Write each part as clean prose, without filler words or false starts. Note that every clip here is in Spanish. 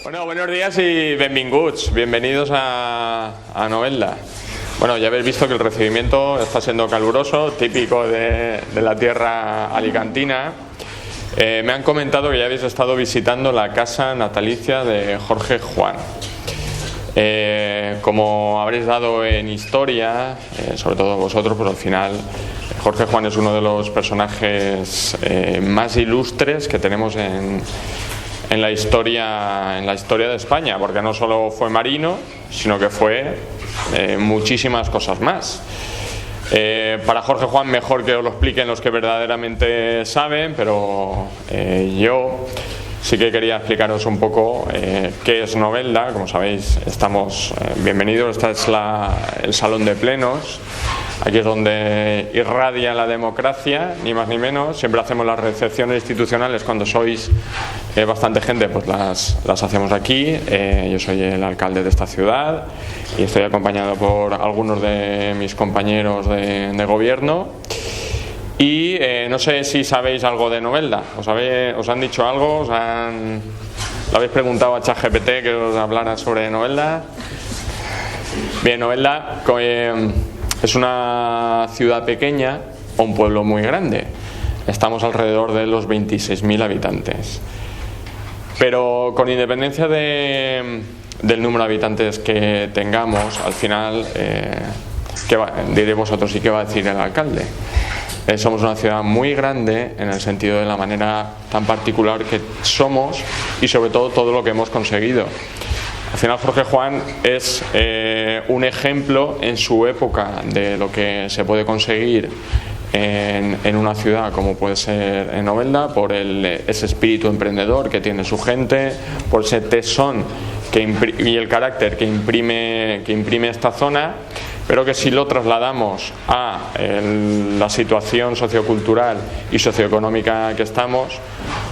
Bueno, buenos días y bienvenidos a Novelda. Bueno, ya habéis visto que el recibimiento está siendo caluroso, típico de la tierra alicantina. Me han comentado que ya habéis estado visitando la casa natalicia de Jorge Juan. Como habréis dado en historia, sobre todo vosotros, pues al final Jorge Juan es uno de los personajes más ilustres que tenemos en la historia de España, porque no solo fue marino, sino que fue muchísimas cosas más. Para Jorge Juan mejor que os lo expliquen los que verdaderamente saben, pero yo sí que quería explicaros un poco qué es Novelda. Como sabéis, estamos bienvenidos. Este es el salón de plenos. Aquí es donde irradia la democracia, ni más ni menos. Siempre hacemos las recepciones institucionales cuando sois bastante gente, pues las hacemos aquí. Yo soy el alcalde de esta ciudad y estoy acompañado por algunos de mis compañeros de gobierno. Y no sé si sabéis algo de Novelda. ¿Os han dicho algo? ¿Le habéis preguntado a ChatGPT que os hablara sobre Novelda? Bien, Novelda es una ciudad pequeña o un pueblo muy grande. Estamos alrededor de los 26.000 habitantes. Pero con independencia del número de habitantes que tengamos, al final, diré vosotros y qué va a decir el alcalde. Somos una ciudad muy grande en el sentido de la manera tan particular que somos y sobre todo lo que hemos conseguido. Al final Jorge Juan es un ejemplo en su época de lo que se puede conseguir en una ciudad como puede ser en Novelda, por ese espíritu emprendedor que tiene su gente, por ese tesón y el carácter que imprime esta zona, pero que si lo trasladamos a la situación sociocultural y socioeconómica que estamos,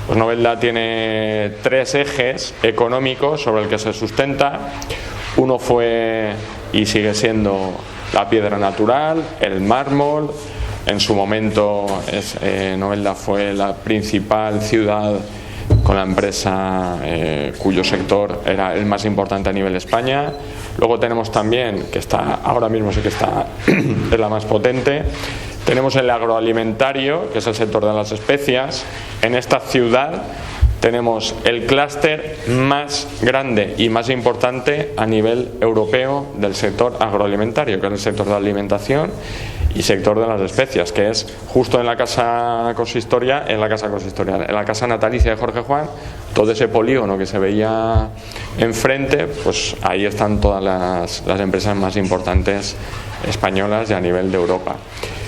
pues Novelda tiene 3 ejes económicos sobre el que se sustenta. Uno fue y sigue siendo la piedra natural, el mármol. En su momento Novelda fue la principal ciudad con la empresa cuyo sector era el más importante a nivel España. Luego tenemos también, que ahora mismo sí que está, es la más potente, tenemos el agroalimentario, que es el sector de las especias. En esta ciudad tenemos el clúster más grande y más importante a nivel europeo del sector agroalimentario, que es el sector de alimentación y sector de las especias, que es justo en la casa natalicia de Jorge Juan. Todo ese polígono que se veía enfrente, pues ahí están todas las empresas más importantes españolas y a nivel de Europa.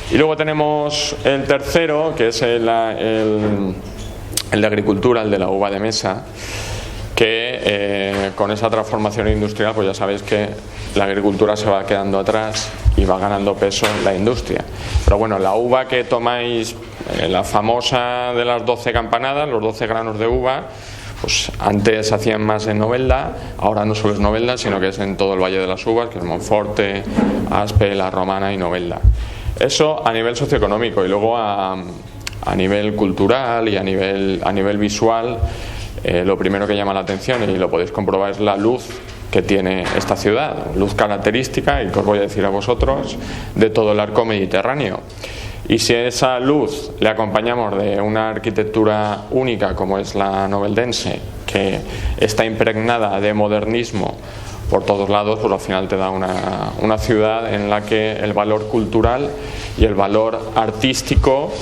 Y luego tenemos el tercero, que es el de agricultura, el de la uva de mesa, que con esa transformación industrial, pues ya sabéis que la agricultura se va quedando atrás y va ganando peso en la industria. Pero bueno, la uva que tomáis, la famosa de las 12 campanadas, los 12 granos de uva, pues antes se hacían más en Novelda, ahora no solo es Novelda, sino que es en todo el Valle de las Uvas, que es Monforte, Aspe, La Romana y Novelda. Eso a nivel socioeconómico, y luego a nivel cultural y a nivel visual, lo primero que llama la atención, y lo podéis comprobar, es la luz que tiene esta ciudad, luz característica, y que os voy a decir a vosotros, de todo el arco mediterráneo. Y si a esa luz le acompañamos de una arquitectura única como es la noveldense, que está impregnada de modernismo por todos lados, pues al final te da una ciudad en la que el valor cultural y el valor artístico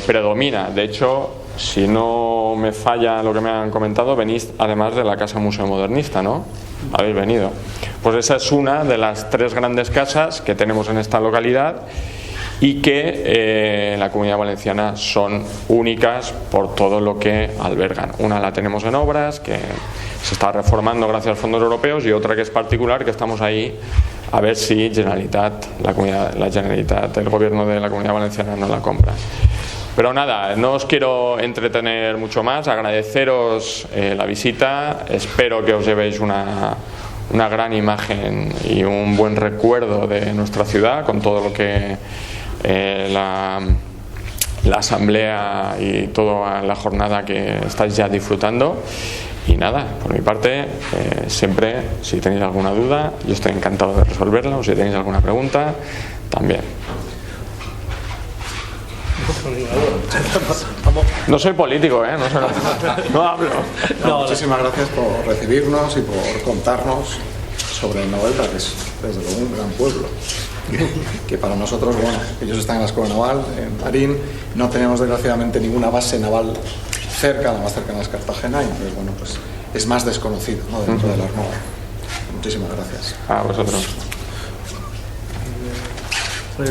predomina. De hecho, si no me falla lo que me han comentado, venís además de la Casa Museo Modernista, ¿no? Habéis venido. Pues esa es una de las 3 grandes casas que tenemos en esta localidad y que en la Comunidad Valenciana son únicas por todo lo que albergan. Una la tenemos en obras, que se está reformando gracias a fondos europeos, y otra que es particular, que estamos ahí a ver si el gobierno de la Comunidad Valenciana nos la compra. Pero nada, no os quiero entretener mucho más, agradeceros la visita, espero que os llevéis una gran imagen y un buen recuerdo de nuestra ciudad, con todo lo que la asamblea y toda la jornada que estáis ya disfrutando. Y nada, por mi parte, siempre, si tenéis alguna duda, yo estoy encantado de resolverla, o si tenéis alguna pregunta, también. No soy político, no hablo. Muchísimas gracias por recibirnos y por contarnos sobre Novelda, que es desde luego un gran pueblo. Que para nosotros, bueno, ellos están en la Escuela Naval, en Marín, no tenemos desgraciadamente ninguna base naval cerca, la más cercana es Cartagena, y entonces, bueno, pues es más desconocido, ¿no?, dentro de la Armada. Muchísimas gracias. A vosotros.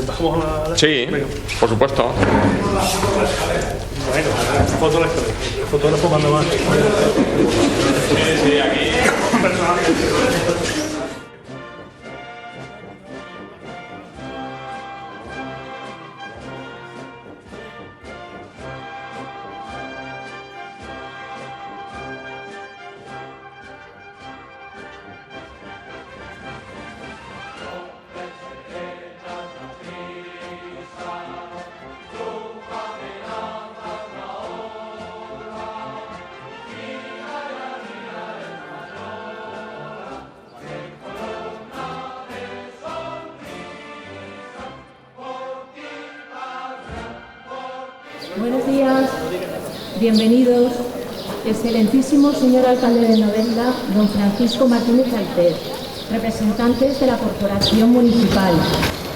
¿Bajamos a la... Sí, por supuesto. Bueno, el fotógrafo cuando más. Sí, aquí. Buenos días, bienvenidos. Excelentísimo señor alcalde de Novelda, don Francisco Martínez Alter, representantes de la Corporación Municipal,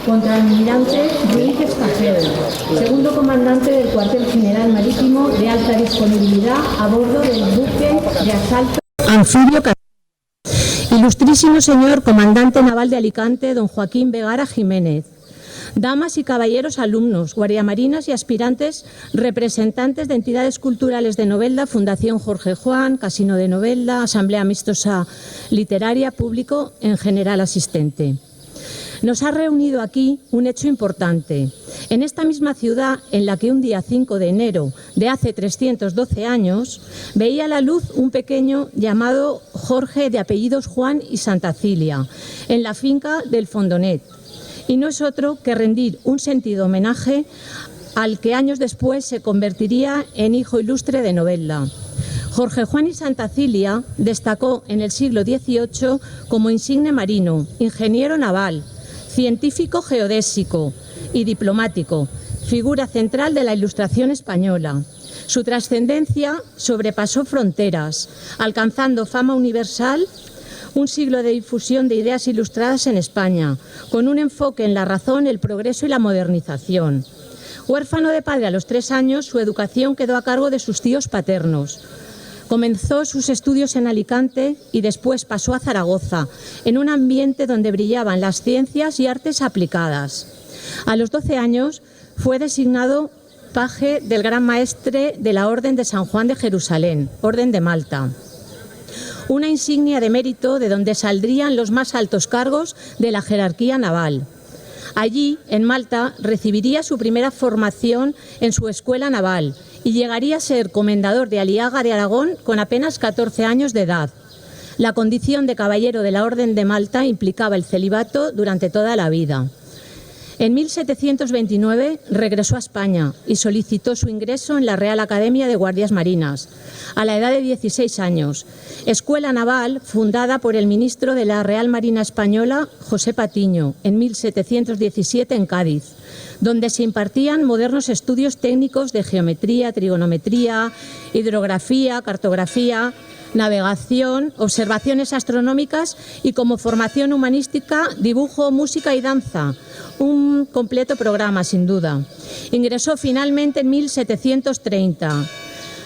contraalmirante Ruiz Escafero, segundo comandante del Cuartel General Marítimo de alta disponibilidad a bordo del buque de asalto anfibio Castillo, ilustrísimo señor comandante naval de Alicante, don Joaquín Vegara Jiménez, damas y caballeros alumnos, guardiamarinas y aspirantes, representantes de entidades culturales de Novelda, Fundación Jorge Juan, Casino de Novelda, Asamblea Amistosa Literaria, público en general asistente. Nos ha reunido aquí un hecho importante. En esta misma ciudad, en la que un día 5 de enero de hace 312 años, veía la luz un pequeño llamado Jorge, de apellidos Juan y Santacilia, en la finca del Fondonet. Y no es otro que rendir un sentido homenaje al que años después se convertiría en hijo ilustre de Novelda. Jorge Juan y Santacilia destacó en el siglo XVIII como insigne marino, ingeniero naval, científico geodésico y diplomático, figura central de la Ilustración española. Su trascendencia sobrepasó fronteras, alcanzando fama universal, un siglo de difusión de ideas ilustradas en España, con un enfoque en la razón, el progreso y la modernización. Huérfano de padre a los 3 años, su educación quedó a cargo de sus tíos paternos. Comenzó sus estudios en Alicante y después pasó a Zaragoza, en un ambiente donde brillaban las ciencias y artes aplicadas. A los 12 años fue designado paje del Gran Maestre de la Orden de San Juan de Jerusalén, Orden de Malta. Una insignia de mérito de donde saldrían los más altos cargos de la jerarquía naval. Allí, en Malta, recibiría su primera formación en su escuela naval y llegaría a ser comendador de Aliaga de Aragón con apenas 14 años de edad. La condición de caballero de la Orden de Malta implicaba el celibato durante toda la vida. En 1729 regresó a España y solicitó su ingreso en la Real Academia de Guardias Marinas, a la edad de 16 años, escuela naval fundada por el ministro de la Real Marina Española, José Patiño, en 1717 en Cádiz, donde se impartían modernos estudios técnicos de geometría, trigonometría, hidrografía, cartografía, navegación, observaciones astronómicas y, como formación humanística, dibujo, música y danza. Un completo programa, sin duda. Ingresó finalmente en 1730.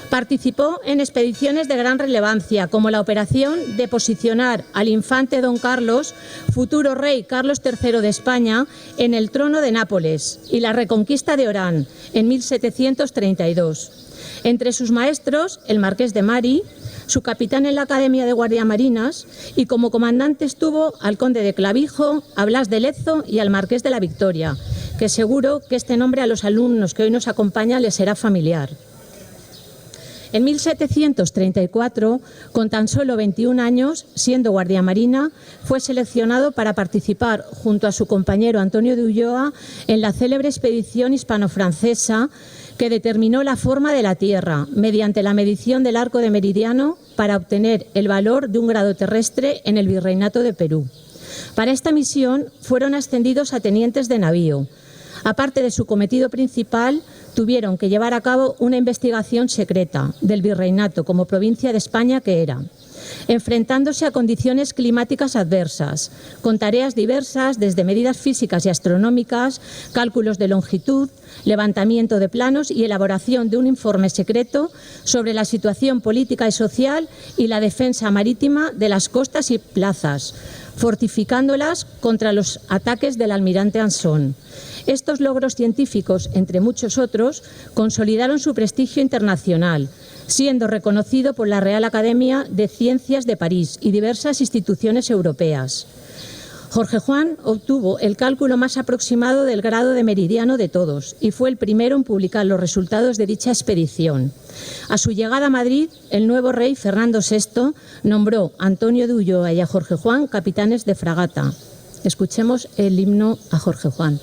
Participó en expediciones de gran relevancia, como la operación de posicionar al infante don Carlos, futuro rey Carlos III de España, en el trono de Nápoles, y la reconquista de Orán, en 1732. Entre sus maestros, el marqués de Mari, su capitán en la Academia de Guardiamarinas, y como comandante estuvo al conde de Clavijo, a Blas de Lezo y al marqués de la Victoria, que seguro que este nombre a los alumnos que hoy nos acompañan les será familiar. En 1734, con tan solo 21 años, siendo guardia marina, fue seleccionado para participar junto a su compañero Antonio de Ulloa en la célebre expedición hispano-francesa que determinó la forma de la Tierra mediante la medición del arco de meridiano para obtener el valor de un grado terrestre en el Virreinato de Perú. Para esta misión fueron ascendidos a tenientes de navío. Aparte de su cometido principal, tuvieron que llevar a cabo una investigación secreta del Virreinato como provincia de España que era, enfrentándose a condiciones climáticas adversas, con tareas diversas desde medidas físicas y astronómicas, cálculos de longitud, levantamiento de planos y elaboración de un informe secreto sobre la situación política y social y la defensa marítima de las costas y plazas, fortificándolas contra los ataques del almirante Anson. Estos logros científicos, entre muchos otros, consolidaron su prestigio internacional, siendo reconocido por la Real Academia de Ciencias de París y diversas instituciones europeas. Jorge Juan obtuvo el cálculo más aproximado del grado de meridiano de todos y fue el primero en publicar los resultados de dicha expedición. A su llegada a Madrid, el nuevo rey Fernando VI nombró a Antonio de Ulloa y a Jorge Juan capitanes de fragata. Escuchemos el himno a Jorge Juan.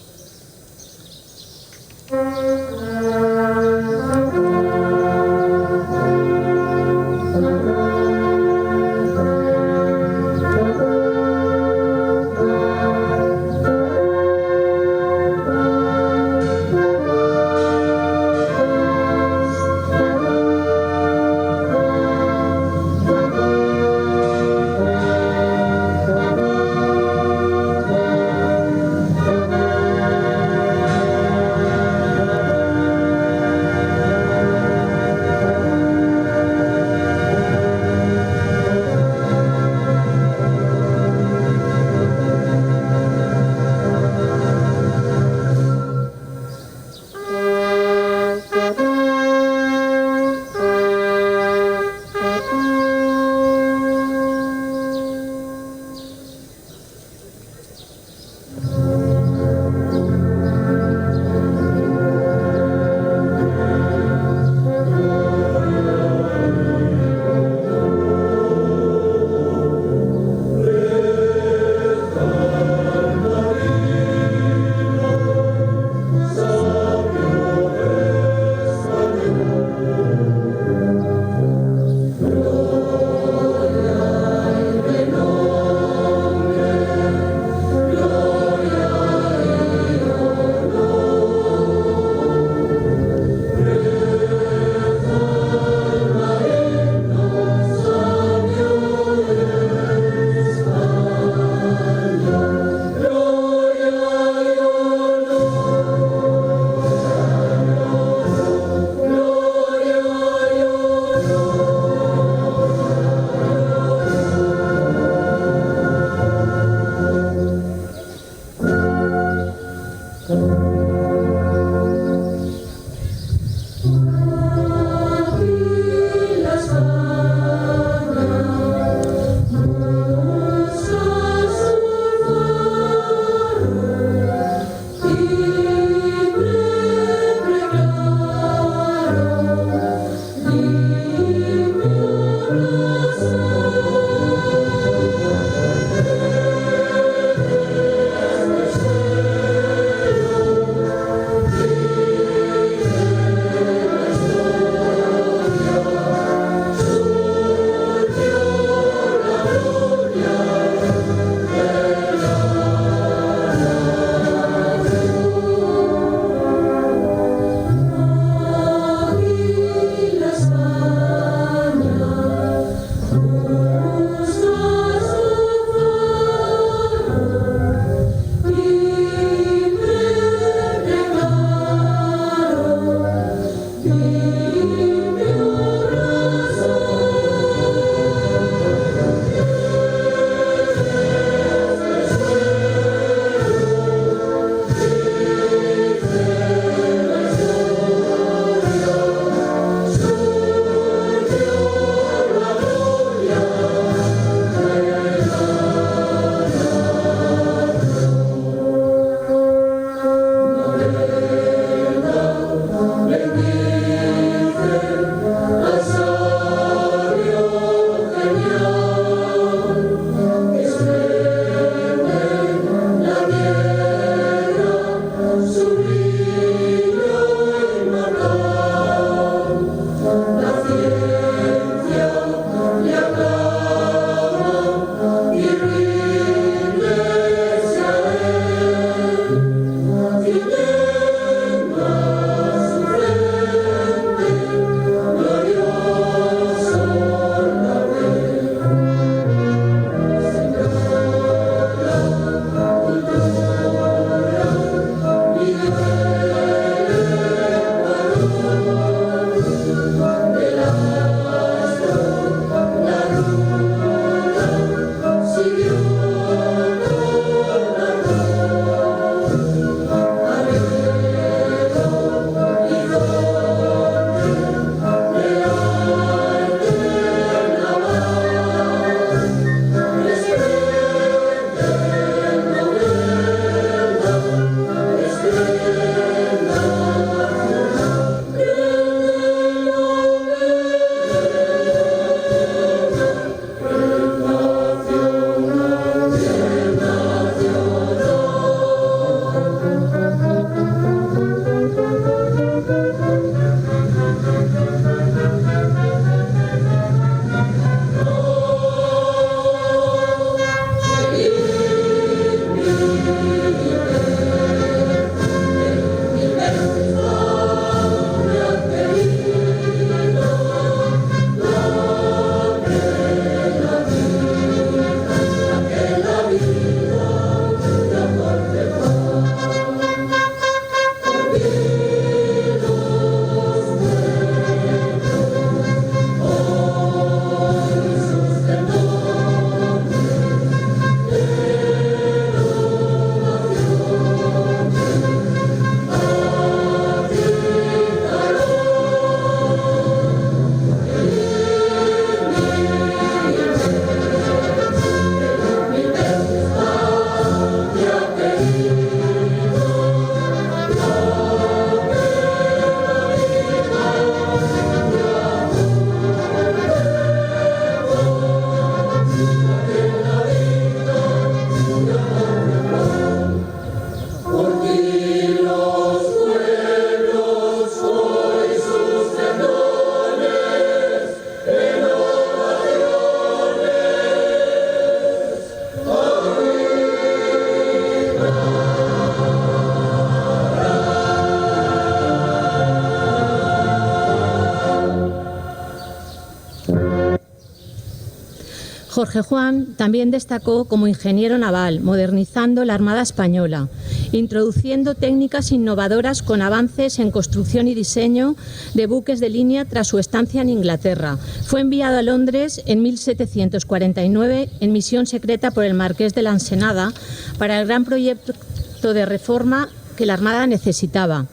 Jorge Juan también destacó como ingeniero naval, modernizando la Armada Española, introduciendo técnicas innovadoras con avances en construcción y diseño de buques de línea tras su estancia en Inglaterra. Fue enviado a Londres en 1749 en misión secreta por el Marqués de la Ensenada para el gran proyecto de reforma que la Armada necesitaba.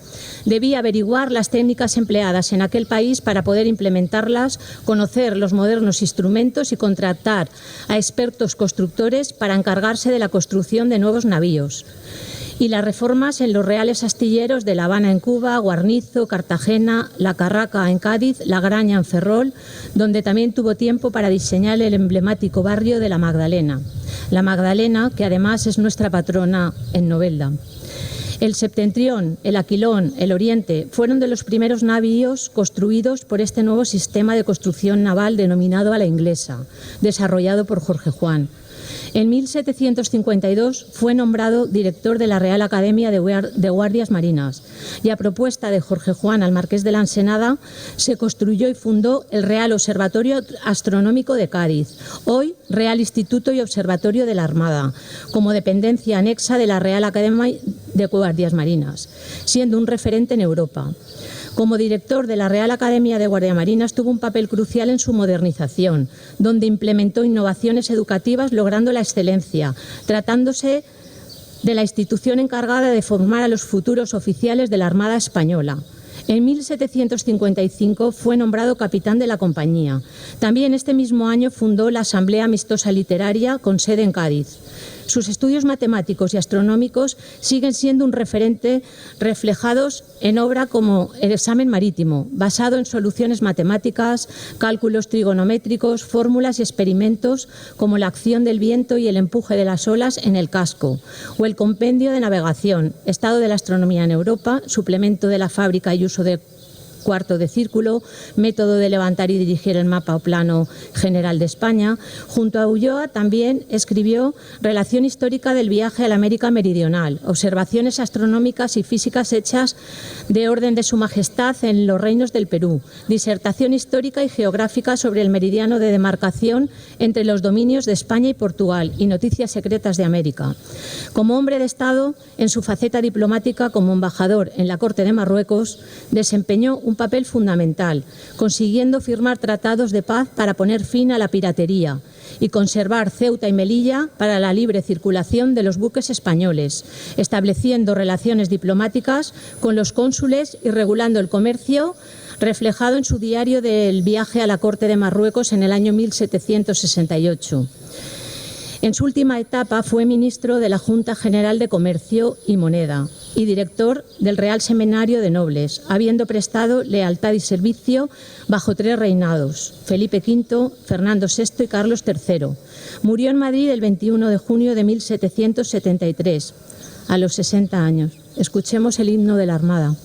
Debía averiguar las técnicas empleadas en aquel país para poder implementarlas, conocer los modernos instrumentos y contratar a expertos constructores para encargarse de la construcción de nuevos navíos. Y las reformas en los reales astilleros de La Habana en Cuba, Guarnizo, Cartagena, La Carraca en Cádiz, La Graña en Ferrol, donde también tuvo tiempo para diseñar el emblemático barrio de La Magdalena. La Magdalena, que además es nuestra patrona en Novelda. El Septentrión, el Aquilón, el Oriente fueron de los primeros navíos construidos por este nuevo sistema de construcción naval denominado a la inglesa, desarrollado por Jorge Juan. En 1752 fue nombrado director de la Real Academia de Guardias Marinas y a propuesta de Jorge Juan al Marqués de la Ensenada se construyó y fundó el Real Observatorio Astronómico de Cádiz, hoy Real Instituto y Observatorio de la Armada, como dependencia anexa de la Real Academia de Guardias Marinas, siendo un referente en Europa. Como director de la Real Academia de Guardiamarinas tuvo un papel crucial en su modernización, donde implementó innovaciones educativas logrando la excelencia, tratándose de la institución encargada de formar a los futuros oficiales de la Armada Española. En 1755 fue nombrado capitán de la compañía. También este mismo año fundó la Asamblea Amistosa Literaria con sede en Cádiz. Sus estudios matemáticos y astronómicos siguen siendo un referente reflejados en obra como El examen marítimo, basado en soluciones matemáticas, cálculos trigonométricos, fórmulas y experimentos como la acción del viento y el empuje de las olas en el casco, o el compendio de navegación, Estado de la astronomía en Europa, suplemento de la fábrica y uso de cuarto de círculo, método de levantar y dirigir el mapa o plano general de España. Junto a Ulloa también escribió Relación histórica del viaje a la América Meridional, observaciones astronómicas y físicas hechas de orden de Su Majestad en los reinos del Perú, disertación histórica y geográfica sobre el meridiano de demarcación entre los dominios de España y Portugal y noticias secretas de América. Como hombre de Estado, en su faceta diplomática como embajador en la Corte de Marruecos, desempeñó un papel fundamental, consiguiendo firmar tratados de paz para poner fin a la piratería y conservar Ceuta y Melilla para la libre circulación de los buques españoles, estableciendo relaciones diplomáticas con los cónsules y regulando el comercio, reflejado en su diario del viaje a la Corte de Marruecos en el año 1768. En su última etapa fue ministro de la Junta General de Comercio y Moneda y director del Real Seminario de Nobles, habiendo prestado lealtad y servicio bajo 3 reinados, Felipe V, Fernando VI y Carlos III. Murió en Madrid el 21 de junio de 1773, a los 60 años. Escuchemos el himno de la Armada.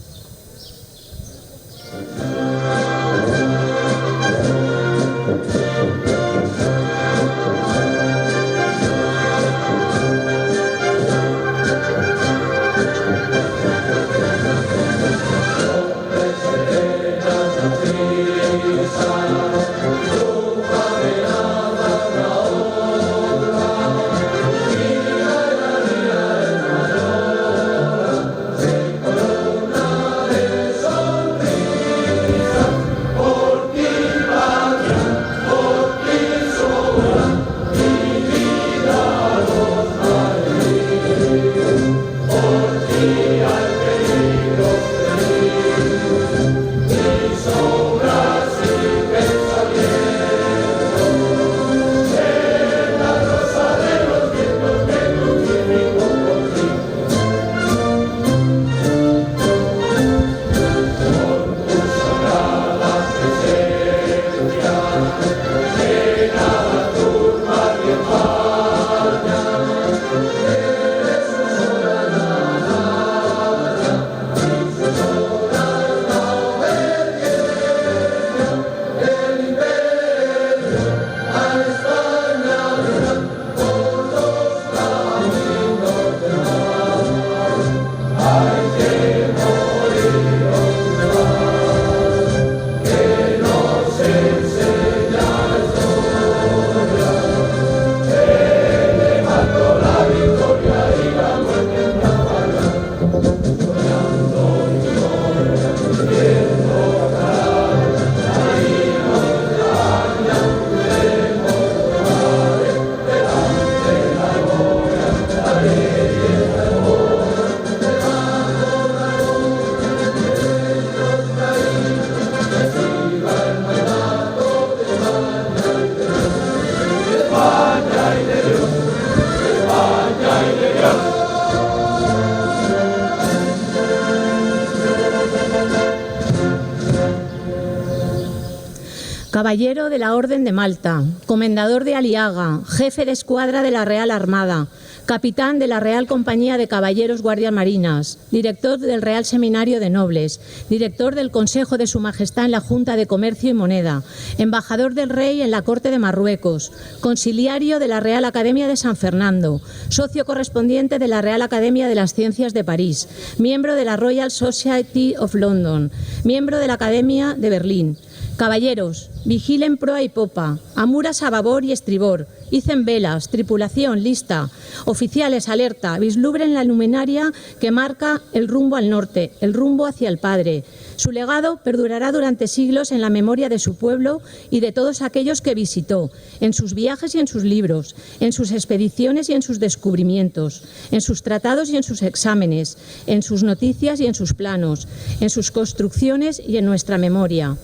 caballero de la Orden de Malta, comendador de Aliaga, jefe de escuadra de la Real Armada, capitán de la Real Compañía de Caballeros Guardias Marinas, director del Real Seminario de Nobles, director del Consejo de Su Majestad en la Junta de Comercio y Moneda, embajador del Rey en la Corte de Marruecos, consiliario de la Real Academia de San Fernando, socio correspondiente de la Real Academia de las Ciencias de París, miembro de la Royal Society of London, miembro de la Academia de Berlín. Caballeros, vigilen proa y popa, amuras a babor y estribor, icen velas, tripulación lista, oficiales alerta, vislumbren la luminaria que marca el rumbo al norte, el rumbo hacia el Padre. Su legado perdurará durante siglos en la memoria de su pueblo y de todos aquellos que visitó, en sus viajes y en sus libros, en sus expediciones y en sus descubrimientos, en sus tratados y en sus exámenes, en sus noticias y en sus planos, en sus construcciones y en nuestra memoria.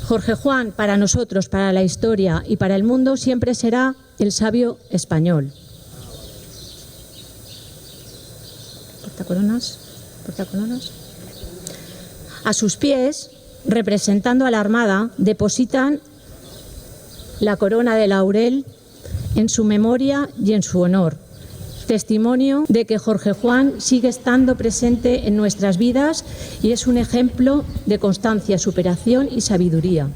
Jorge Juan, para nosotros, para la historia y para el mundo, siempre será el sabio español. ¿Portacoronas? ¿Portacoronas? A sus pies, representando a la Armada, depositan la corona de laurel en su memoria y en su honor. Testimonio de que Jorge Juan sigue estando presente en nuestras vidas y es un ejemplo de constancia, superación y sabiduría.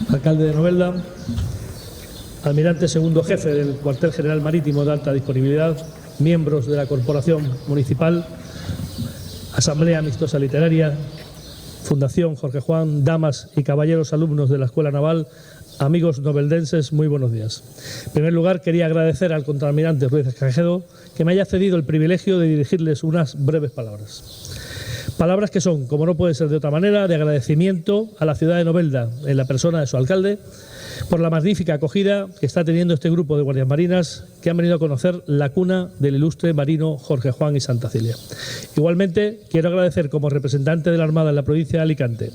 Alcalde de Novelda, almirante segundo jefe del Cuartel General Marítimo de Alta Disponibilidad, miembros de la Corporación Municipal, Asamblea Amistosa Literaria, Fundación Jorge Juan, damas y caballeros alumnos de la Escuela Naval, amigos noveldenses, muy buenos días. En primer lugar, quería agradecer al contraalmirante Ruiz Escajedo que me haya cedido el privilegio de dirigirles unas breves palabras. Palabras que son, como no puede ser de otra manera, de agradecimiento a la ciudad de Novelda, en la persona de su alcalde, por la magnífica acogida que está teniendo este grupo de guardias marinas que han venido a conocer la cuna del ilustre marino Jorge Juan y Santa Cilia. Igualmente, quiero agradecer como representante de la Armada en la provincia de Alicante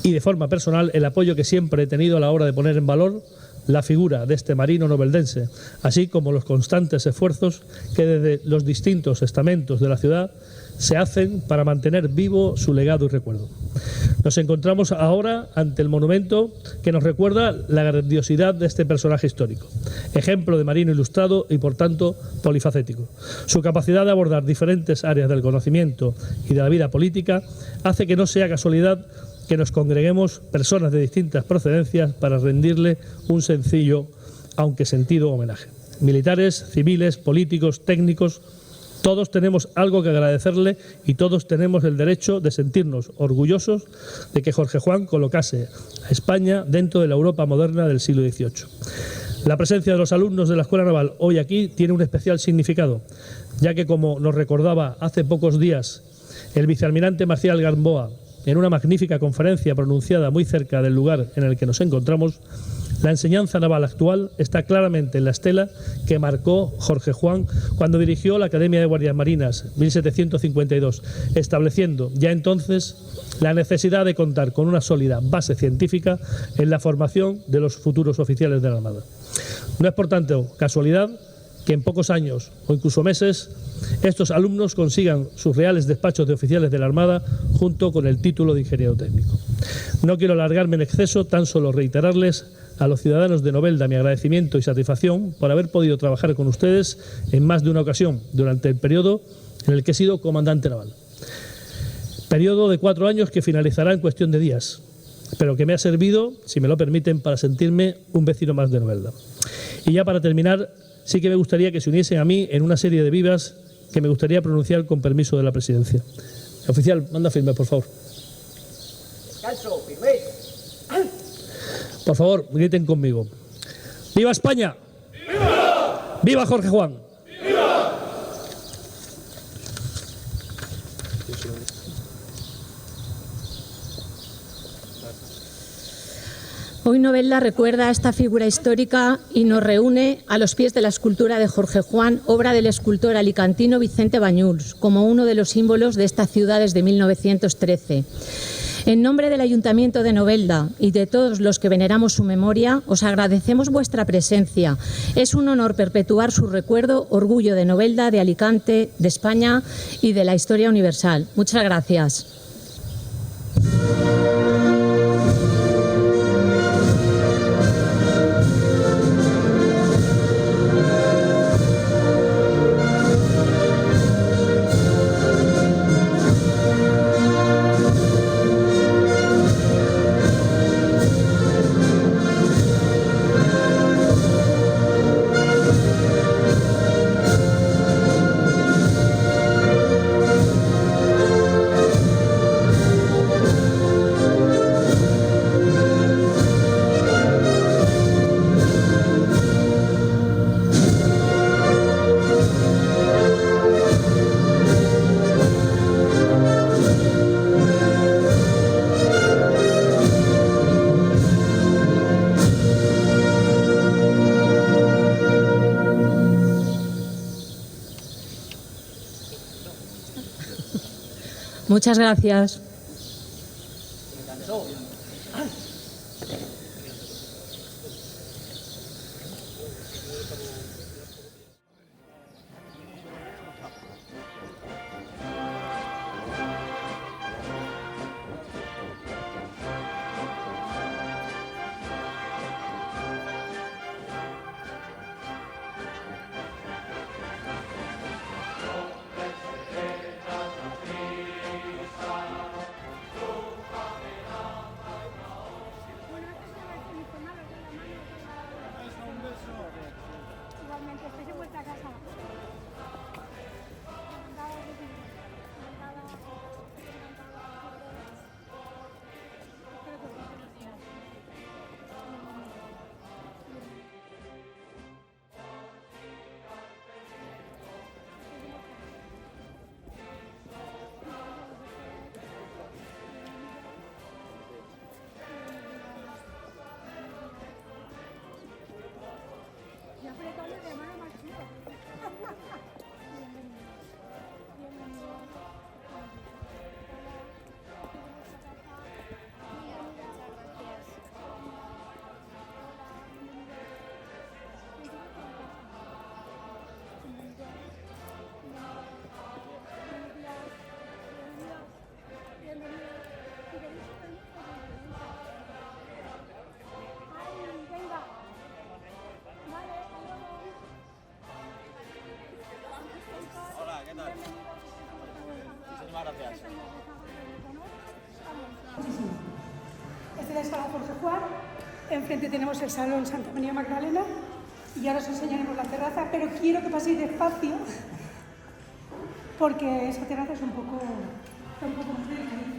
y de forma personal el apoyo que siempre he tenido a la hora de poner en valor la figura de este marino noveldense, así como los constantes esfuerzos que desde los distintos estamentos de la ciudad se hacen para mantener vivo su legado y recuerdo. Nos encontramos ahora ante el monumento que nos recuerda la grandiosidad de este personaje histórico, ejemplo de marino ilustrado y por tanto polifacético. Su capacidad de abordar diferentes áreas del conocimiento y de la vida política hace que no sea casualidad que nos congreguemos personas de distintas procedencias para rendirle un sencillo, aunque sentido homenaje. Militares, civiles, políticos, técnicos, todos tenemos algo que agradecerle y todos tenemos el derecho de sentirnos orgullosos de que Jorge Juan colocase a España dentro de la Europa moderna del siglo XVIII. La presencia de los alumnos de la Escuela Naval hoy aquí tiene un especial significado, ya que, como nos recordaba hace pocos días el vicealmirante Marcial Gamboa en una magnífica conferencia pronunciada muy cerca del lugar en el que nos encontramos, la enseñanza naval actual está claramente en la estela que marcó Jorge Juan cuando dirigió la Academia de Guardias Marinas, 1752, estableciendo ya entonces la necesidad de contar con una sólida base científica en la formación de los futuros oficiales de la Armada. No es, por tanto, casualidad que en pocos años o incluso meses estos alumnos consigan sus reales despachos de oficiales de la Armada junto con el título de ingeniero técnico. No quiero alargarme en exceso, tan solo reiterarles a los ciudadanos de Novelda mi agradecimiento y satisfacción por haber podido trabajar con ustedes en más de una ocasión durante el periodo en el que he sido comandante naval. Periodo de 4 años que finalizará en cuestión de días, pero que me ha servido, si me lo permiten, para sentirme un vecino más de Novelda. Y ya para terminar, sí que me gustaría que se uniesen a mí en una serie de vivas que me gustaría pronunciar con permiso de la presidencia. Oficial, manda firme, por favor. Descanso, firme. Por favor, griten conmigo. ¡Viva España! ¡Viva! ¡Viva Jorge Juan! ¡Viva! Hoy Novelda recuerda a esta figura histórica y nos reúne a los pies de la escultura de Jorge Juan, obra del escultor alicantino Vicente Bañuls, como uno de los símbolos de esta ciudad desde 1913. En nombre del Ayuntamiento de Novelda y de todos los que veneramos su memoria, os agradecemos vuestra presencia. Es un honor perpetuar su recuerdo, orgullo de Novelda, de Alicante, de España y de la historia universal. Muchas gracias. Muchas gracias. Este es el Salón Jorge Juan, enfrente tenemos el Salón Santa María Magdalena y ahora os enseñaremos la terraza, pero quiero que paséis despacio porque esa terraza está un poco más delicadita.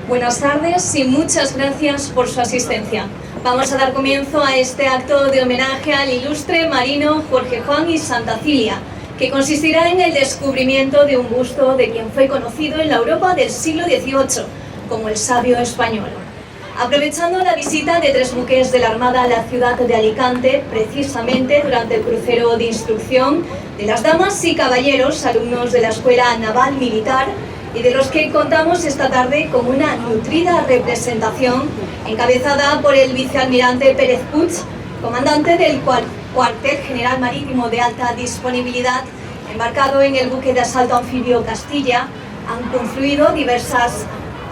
Buenas tardes y muchas gracias por su asistencia. Vamos a dar comienzo a este acto de homenaje al ilustre marino Jorge Juan y Santacilia, que consistirá en el descubrimiento de un busto de quien fue conocido en la Europa del siglo XVIII como el sabio español. Aprovechando la visita de 3 buques de la Armada a la ciudad de Alicante, precisamente durante el crucero de instrucción de las damas y caballeros alumnos de la Escuela Naval Militar, y de los que contamos esta tarde con una nutrida representación encabezada por el vicealmirante Pérez Puig, comandante del Cuartel General Marítimo de Alta Disponibilidad, embarcado en el buque de asalto anfibio Castilla. Han confluido diversas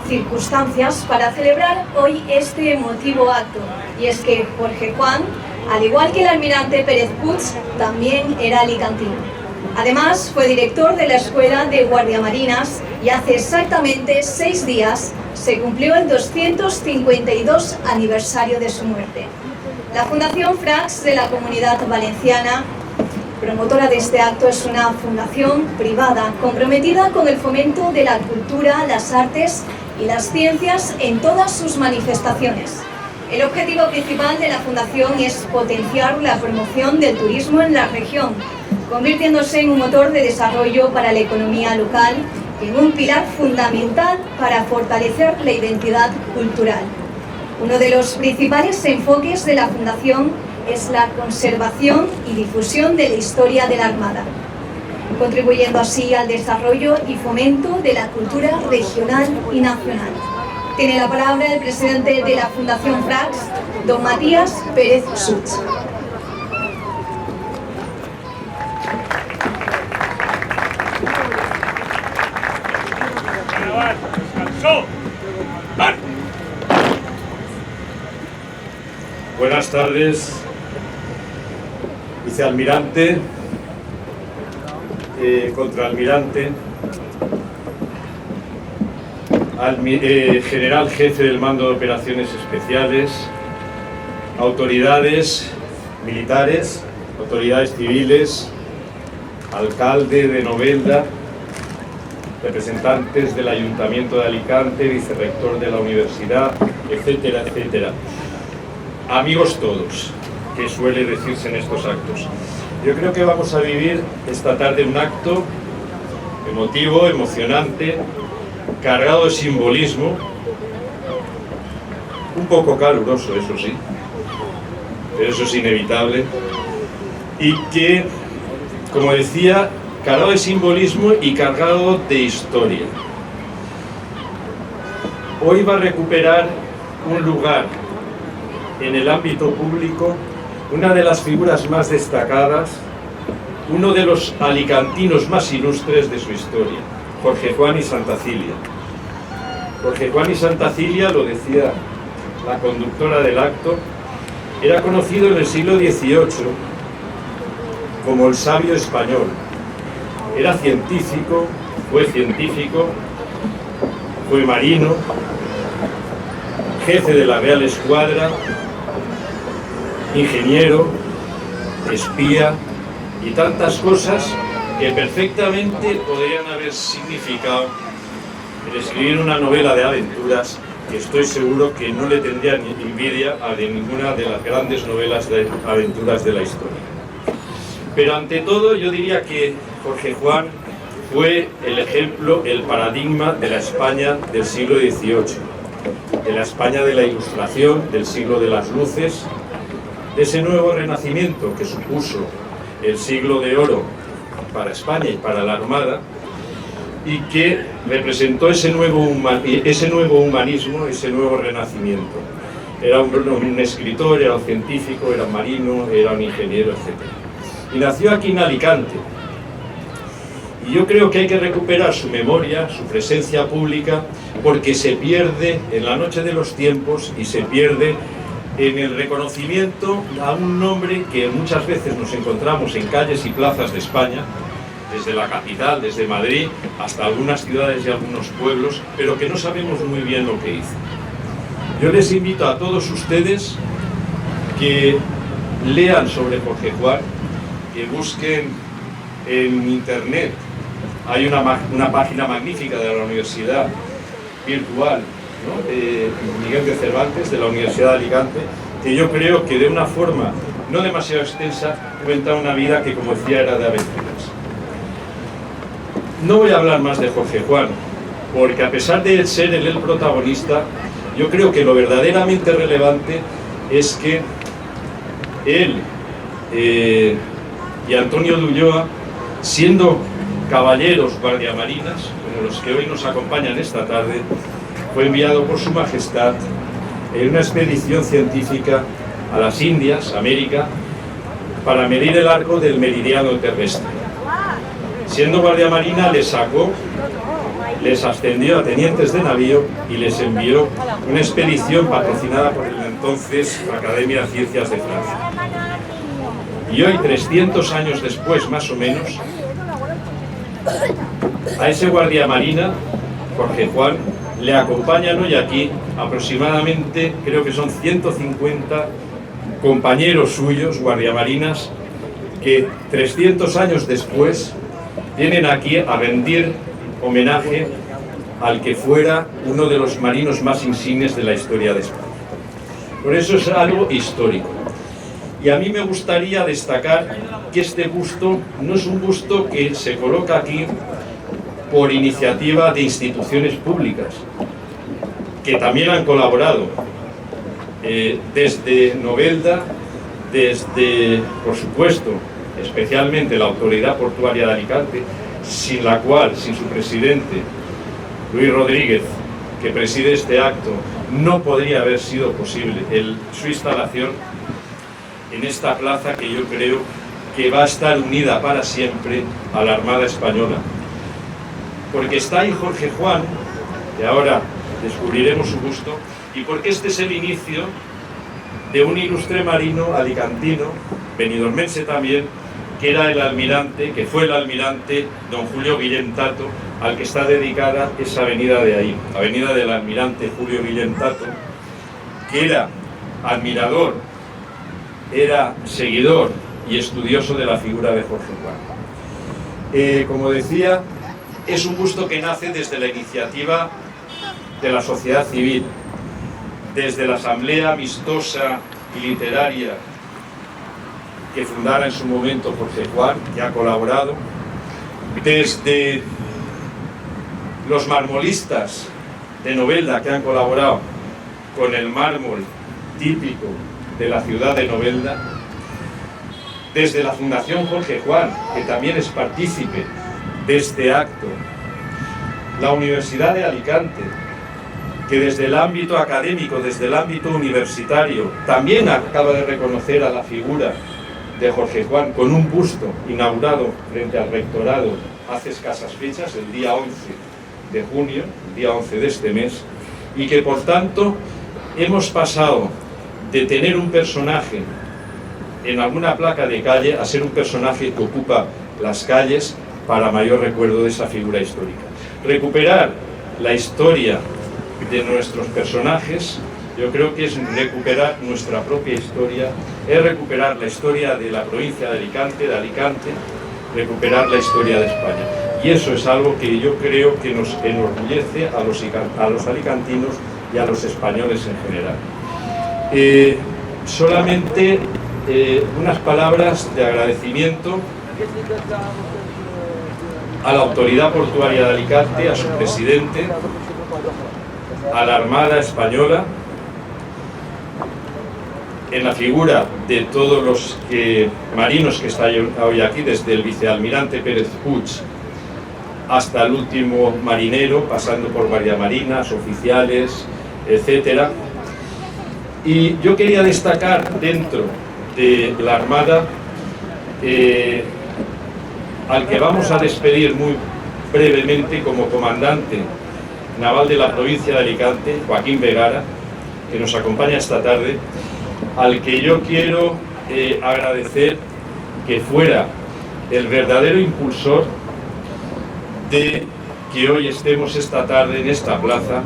circunstancias para celebrar hoy este emotivo acto, y es que Jorge Juan, al igual que el almirante Pérez Puig, también era alicantino. Además, fue director de la Escuela de Guardiamarinas y hace exactamente 6 días se cumplió el 252 aniversario de su muerte. La Fundación Frax de la Comunidad Valenciana, promotora de este acto, es una fundación privada comprometida con el fomento de la cultura, las artes y las ciencias en todas sus manifestaciones. El objetivo principal de la Fundación es potenciar la promoción del turismo en la región, convirtiéndose en un motor de desarrollo para la economía local y en un pilar fundamental para fortalecer la identidad cultural. Uno de los principales enfoques de la Fundación es la conservación y difusión de la historia de la Armada, contribuyendo así al desarrollo y fomento de la cultura regional y nacional. Tiene la palabra el presidente de la Fundación Frax, don Matías Pérez Such. Buenas tardes, vicealmirante, contraalmirante, general jefe del Mando de Operaciones Especiales, autoridades militares, autoridades civiles, alcalde de Novelda, representantes del Ayuntamiento de Alicante, vicerrector de la universidad, etcétera, etcétera. Amigos todos, que suele decirse en estos actos. Yo creo que vamos a vivir esta tarde un acto emotivo, emocionante, cargado de simbolismo, un poco caluroso, eso sí, pero eso es inevitable, y que, como decía, cargado de simbolismo y cargado de historia. Hoy va a recuperar un lugar en el ámbito público una de las figuras más destacadas, uno de los alicantinos más ilustres de su historia, Jorge Juan y Santacilia. Jorge Juan y Santacilia, lo decía la conductora del acto, era conocido en el siglo XVIII como el sabio español. Era científico, fue marino, jefe de la Real Escuadra, ingeniero, espía y tantas cosas que perfectamente podrían haber significado el escribir una novela de aventuras que estoy seguro que no le tendría ni envidia a de ninguna de las grandes novelas de aventuras de la historia. Pero ante todo yo diría que Jorge Juan fue el ejemplo, el paradigma de la España del siglo XVIII, de la España de la Ilustración, del siglo de las luces, de ese nuevo renacimiento que supuso el siglo de oro para España y para la Armada, y que representó ese nuevo humanismo, ese nuevo renacimiento. Era un escritor, era un científico, era un marino, era un ingeniero, etc. Y nació aquí en Alicante. Y yo creo que hay que recuperar su memoria, su presencia pública, porque se pierde en la noche de los tiempos y se pierde en el reconocimiento a un nombre que muchas veces nos encontramos en calles y plazas de España, desde la capital, desde Madrid, hasta algunas ciudades y algunos pueblos, pero que no sabemos muy bien lo que hizo. Yo les invito a todos ustedes que lean sobre Jorge Juan, que busquen en internet. Hay una página magnífica de la Universidad Virtual, ¿no?, de Miguel de Cervantes, de la Universidad de Alicante, que yo creo que de una forma no demasiado extensa cuenta una vida que, como decía, era de aventuras. No voy a hablar más de Jorge Juan, porque a pesar de ser él el protagonista, yo creo que lo verdaderamente relevante es que él y Antonio de Ulloa, siendo caballeros guardiamarinas, como los que hoy nos acompañan esta tarde, fue enviado por su majestad en una expedición científica a las Indias, América, para medir el arco del meridiano terrestre. Siendo guardia marina, les sacó, les ascendió a tenientes de navío y les envió una expedición patrocinada por el entonces Academia de Ciencias de Francia. Y hoy, 300 años después, más o menos, a ese guardia marina, Jorge Juan, le acompañan hoy aquí aproximadamente, creo que son 150 compañeros suyos, guardiamarinas, que 300 años después vienen aquí a rendir homenaje al que fuera uno de los marinos más insignes de la historia de España. Por eso es algo histórico. Y a mí me gustaría destacar que este busto no es un busto que se coloca aquí por iniciativa de instituciones públicas, que también han colaborado, desde Novelda, desde, por supuesto, especialmente la Autoridad Portuaria de Alicante, sin la cual, sin su presidente, Luis Rodríguez, que preside este acto, no podría haber sido posible su instalación en esta plaza, que yo creo que va a estar unida para siempre a la Armada Española. Porque está ahí Jorge Juan, que ahora descubriremos su busto, y porque este es el inicio de un ilustre marino alicantino, benidormense también, que era el almirante, que fue el almirante don Julio Guillén Tato, al que está dedicada esa avenida de ahí, avenida del almirante Julio Guillén Tato, que era admirador, era seguidor y estudioso de la figura de Jorge Juan. Como decía, es un busto que nace desde la iniciativa de la sociedad civil, desde la asamblea amistosa y literaria que fundara en su momento Jorge Juan, que ha colaborado, desde los marmolistas de Novelda, que han colaborado con el mármol típico de la ciudad de Novelda, desde la Fundación Jorge Juan, que también es partícipe de este acto, la Universidad de Alicante, que desde el ámbito académico, desde el ámbito universitario, también acaba de reconocer a la figura de Jorge Juan con un busto inaugurado frente al rectorado hace escasas fechas, el día 11 de junio, el día 11 de este mes, y que por tanto hemos pasado de tener un personaje en alguna placa de calle a ser un personaje que ocupa las calles para mayor recuerdo de esa figura histórica. Recuperar la historia de nuestros personajes, yo creo que es recuperar nuestra propia historia, es recuperar la historia de la provincia de Alicante, recuperar la historia de España. Y eso es algo que yo creo que nos enorgullece a los alicantinos y a los españoles en general. Solamente unas palabras de agradecimiento a la Autoridad Portuaria de Alicante, a su presidente, a la Armada Española, en la figura de todos los marinos que están hoy aquí, desde el vicealmirante Pérez Puig hasta el último marinero, pasando por guardiamarinas, oficiales, etcétera. Y yo quería destacar dentro de la Armada al que vamos a despedir muy brevemente como comandante naval de la provincia de Alicante, Joaquín Vergara, que nos acompaña esta tarde, al que yo quiero agradecer que fuera el verdadero impulsor de que hoy estemos esta tarde en esta plaza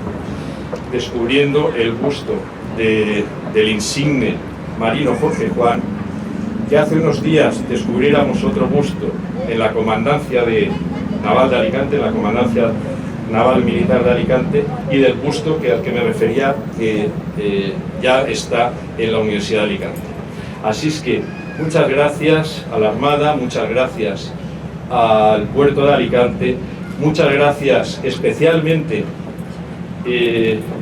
descubriendo el busto del insigne marino Jorge Juan, que hace unos días descubriéramos otro busto en la comandancia naval de Alicante, en la comandancia naval militar de Alicante, y del busto al que me refería, que ya está en la Universidad de Alicante. Así es que muchas gracias a la Armada, muchas gracias al puerto de Alicante, muchas gracias especialmente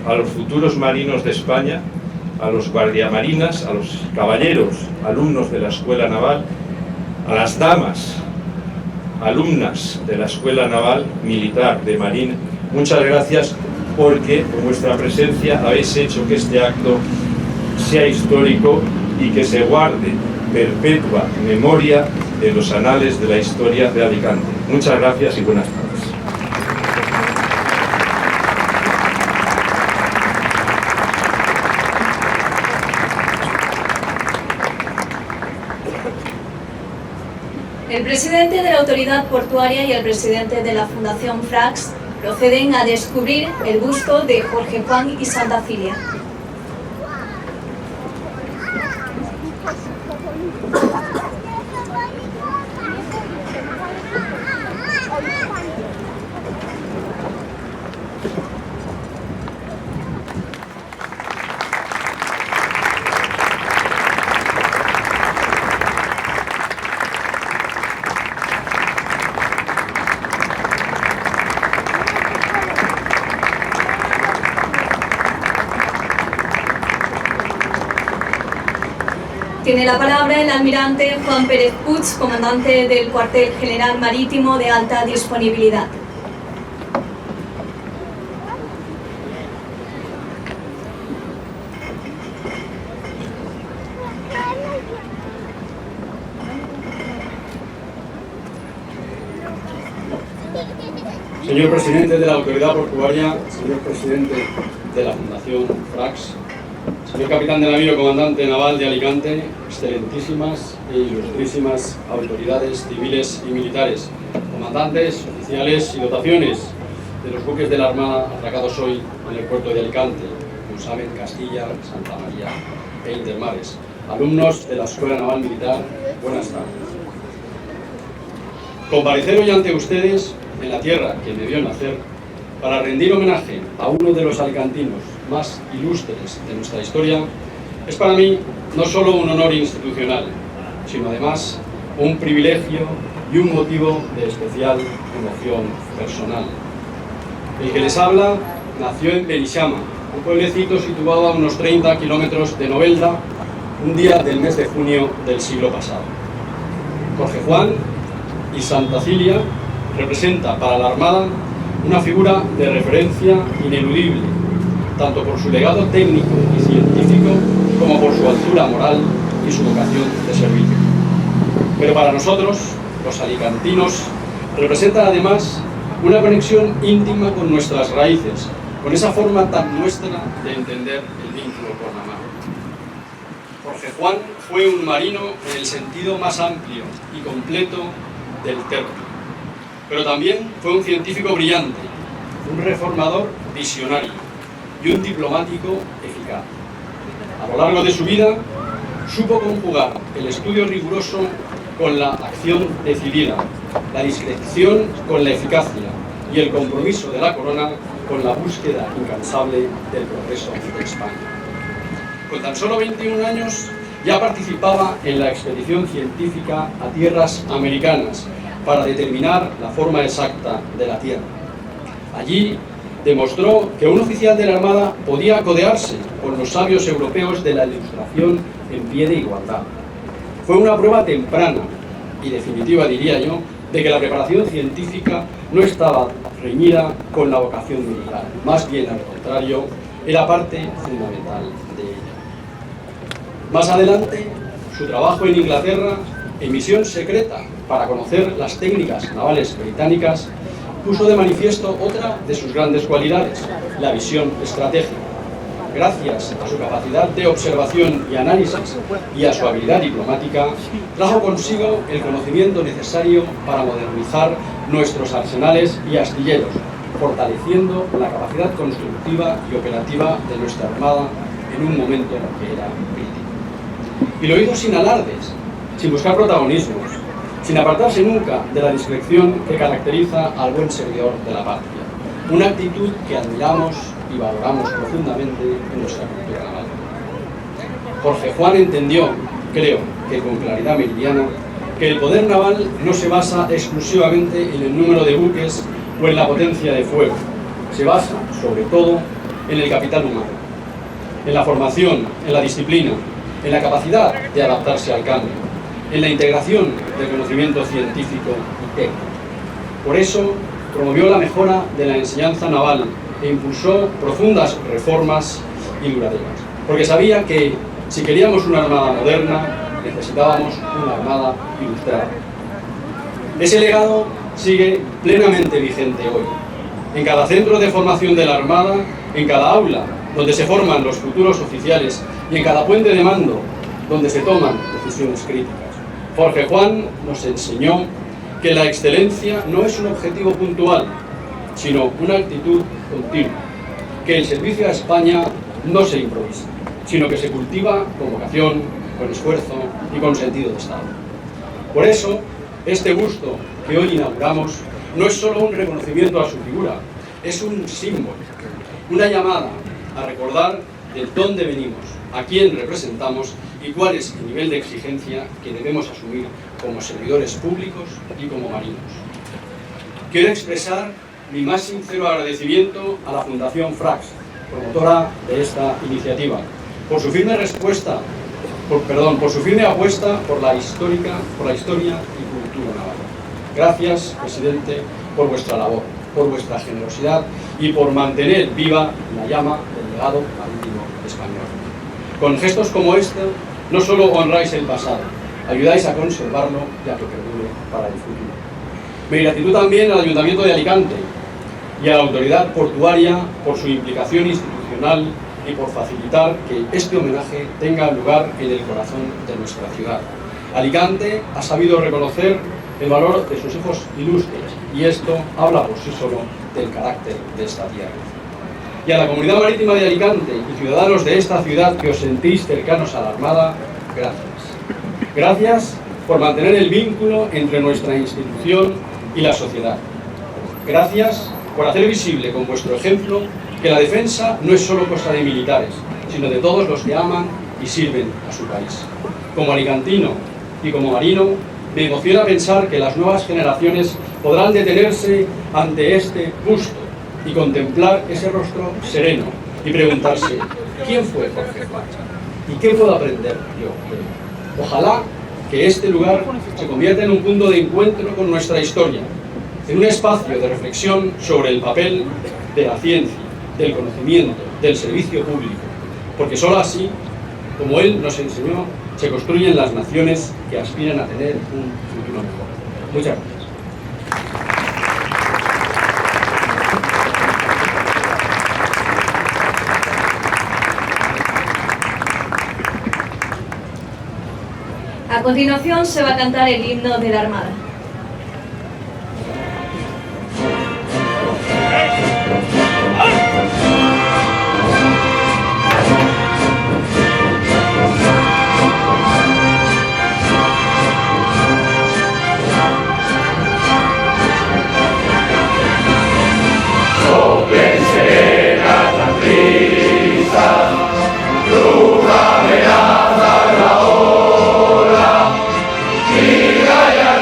a los futuros marinos de España, a los guardiamarinas, a los caballeros, alumnos de la Escuela Naval, a las damas, alumnas de la Escuela Naval Militar de Marina. Muchas gracias porque con vuestra presencia habéis hecho que este acto sea histórico y que se guarde perpetua memoria en los anales de la historia de Alicante. Muchas gracias y buenas tardes. El presidente de la Autoridad Portuaria y el presidente de la Fundación Frax proceden a descubrir el busto de Jorge Juan y Santacilia. Tiene la palabra el almirante Juan Pérez Puig, comandante del Cuartel General Marítimo de Alta Disponibilidad. Señor presidente de la Autoridad Portuaria, señor presidente de la Fundación Frax, señor capitán de navío comandante naval de Alicante, excelentísimas e ilustrísimas autoridades civiles y militares, comandantes, oficiales y dotaciones de los buques de la Armada atracados hoy en el puerto de Alicante, como saben, Castilla, Santa María e Intermares, alumnos de la Escuela Naval Militar, buenas tardes. Comparecer hoy ante ustedes en la tierra que me vio nacer para rendir homenaje a uno de los alicantinos más ilustres de nuestra historia es para mí no solo un honor institucional, sino además un privilegio y un motivo de especial emoción personal. El que les habla nació en Benixama, un pueblecito situado a unos 30 kilómetros de Novelda, un día del mes de junio del siglo pasado. Jorge Juan y Santacilia representa para la Armada una figura de referencia ineludible, tanto por su legado técnico y científico como por su altura moral y su vocación de servicio. Pero para nosotros, los alicantinos, representan además una conexión íntima con nuestras raíces, con esa forma tan nuestra de entender el vínculo con la mar. Jorge Juan fue un marino en el sentido más amplio y completo del término, pero también fue un científico brillante, un reformador visionario y un diplomático eficaz. A lo largo de su vida, supo conjugar el estudio riguroso con la acción decidida, la discreción con la eficacia y el compromiso de la corona con la búsqueda incansable del progreso de España. Con tan solo 21 años ya participaba en la expedición científica a tierras americanas para determinar la forma exacta de la Tierra. Allí demostró que un oficial de la Armada podía codearse con los sabios europeos de la Ilustración en pie de igualdad. Fue una prueba temprana y definitiva, diría yo, de que la preparación científica no estaba reñida con la vocación militar, más bien al contrario, era parte fundamental de ella. Más adelante, su trabajo en Inglaterra, en misión secreta para conocer las técnicas navales británicas, puso de manifiesto otra de sus grandes cualidades, la visión estratégica. gracias a su capacidad de observación y análisis y a su habilidad diplomática, trajo consigo el conocimiento necesario para modernizar nuestros arsenales y astilleros, fortaleciendo la capacidad constructiva y operativa de nuestra Armada en un momento que era crítico. Y lo hizo sin alardes, sin buscar protagonismos, sin apartarse nunca de la discreción que caracteriza al buen servidor de la patria, una actitud que admiramos y valoramos profundamente en nuestra cultura naval. Jorge Juan entendió, creo que con claridad meridiana, que el poder naval no se basa exclusivamente en el número de buques o en la potencia de fuego, se basa, sobre todo, en el capital humano, en la formación, en la disciplina, en la capacidad de adaptarse al cambio, en la integración del conocimiento científico y técnico. Por eso, promovió la mejora de la enseñanza naval e impulsó profundas reformas y duraderas, porque sabía que si queríamos una armada moderna, necesitábamos una armada ilustrada. Ese legado sigue plenamente vigente hoy. En cada centro de formación de la Armada, en cada aula donde se forman los futuros oficiales y en cada puente de mando donde se toman decisiones críticas, Jorge Juan nos enseñó que la excelencia no es un objetivo puntual, sino una actitud continua, que el servicio a España no se improvisa, sino que se cultiva con vocación, con esfuerzo y con sentido de Estado. Por eso, este busto que hoy inauguramos no es solo un reconocimiento a su figura, es un símbolo, una llamada a recordar de dónde venimos, a quién representamos y cuál es el nivel de exigencia que debemos asumir como servidores públicos y como marinos. Quiero expresar mi más sincero agradecimiento a la Fundación Frax, promotora de esta iniciativa, por su firme apuesta por la historia y cultura naval. Gracias, presidente, por vuestra labor, por vuestra generosidad y por mantener viva la llama del legado marítimo español. Con gestos como este, no solo honráis el pasado, ayudáis a conservarlo y a que perdure para el futuro. Mi gratitud también al Ayuntamiento de Alicante y a la autoridad portuaria por su implicación institucional y por facilitar que este homenaje tenga lugar en el corazón de nuestra ciudad. Alicante ha sabido reconocer el valor de sus hijos ilustres y esto habla por sí solo del carácter de esta tierra. Y a la Comunidad Marítima de Alicante y ciudadanos de esta ciudad que os sentís cercanos a la Armada, gracias. Gracias por mantener el vínculo entre nuestra institución y la sociedad. Gracias por hacer visible con vuestro ejemplo que la defensa no es solo cosa de militares, sino de todos los que aman y sirven a su país. Como alicantino y como marino, me emociona pensar que las nuevas generaciones podrán detenerse ante este busto y contemplar ese rostro sereno y preguntarse, ¿quién fue Jorge Juan? ¿Y qué puedo aprender yo? Ojalá que este lugar se convierta en un punto de encuentro con nuestra historia, en un espacio de reflexión sobre el papel de la ciencia, del conocimiento, del servicio público, porque solo así, como él nos enseñó, se construyen las naciones que aspiran a tener un futuro mejor. Muchas gracias. A continuación se va a cantar el himno de la Armada.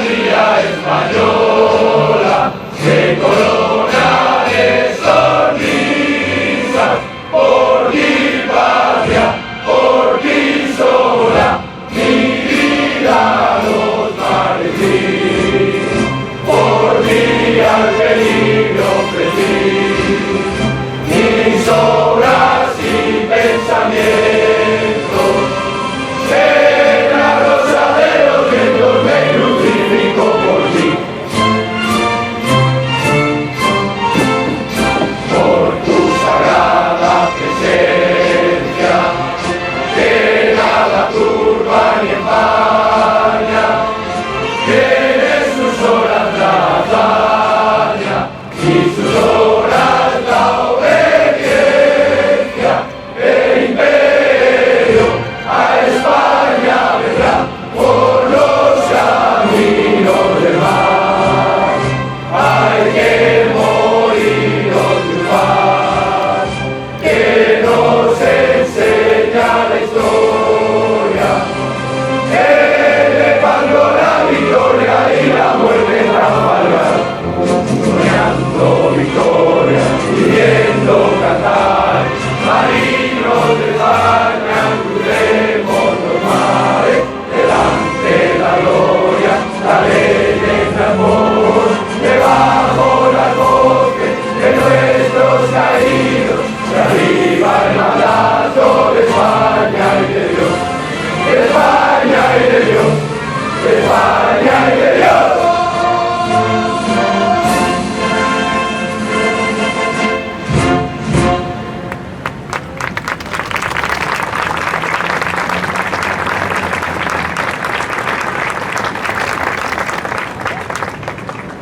Mira y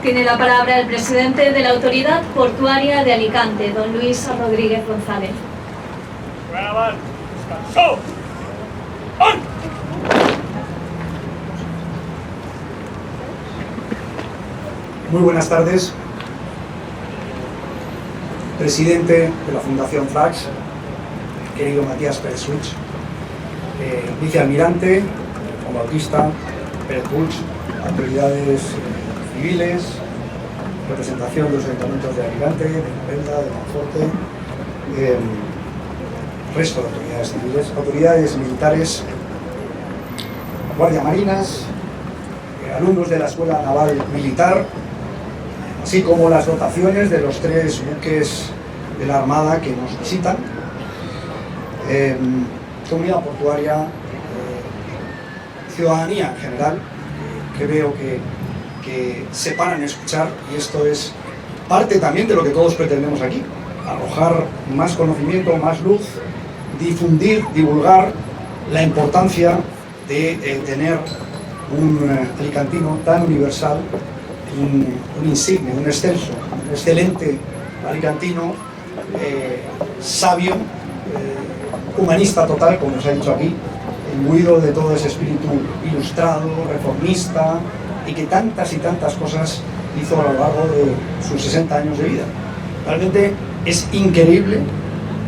Tiene la palabra el presidente de la Autoridad Portuaria de Alicante, don Luis Rodríguez González. Muy buenas tardes, presidente de la Fundación Frax, querido Matías Pérez Such, vicealmirante Juan Bautista Pérez Puig, autoridades civiles, representación de los ayuntamientos de Alicante, de Novelda, de Monforte, resto de autoridades civiles, autoridades militares, guardias marinas, alumnos de la Escuela Naval Militar, así como las dotaciones de los 3 buques de la Armada que nos visitan, comunidad portuaria, ciudadanía en general, que veo que se paran a escuchar, y esto es parte también de lo que todos pretendemos aquí, arrojar más conocimiento, más luz, difundir, divulgar la importancia de tener un alicantino tan universal, un insigne, un excelso, un excelente alicantino, sabio, humanista total, como se ha dicho aquí, imbuido de todo ese espíritu ilustrado, reformista, y que tantas y tantas cosas hizo a lo largo de sus 60 años de vida. Realmente es increíble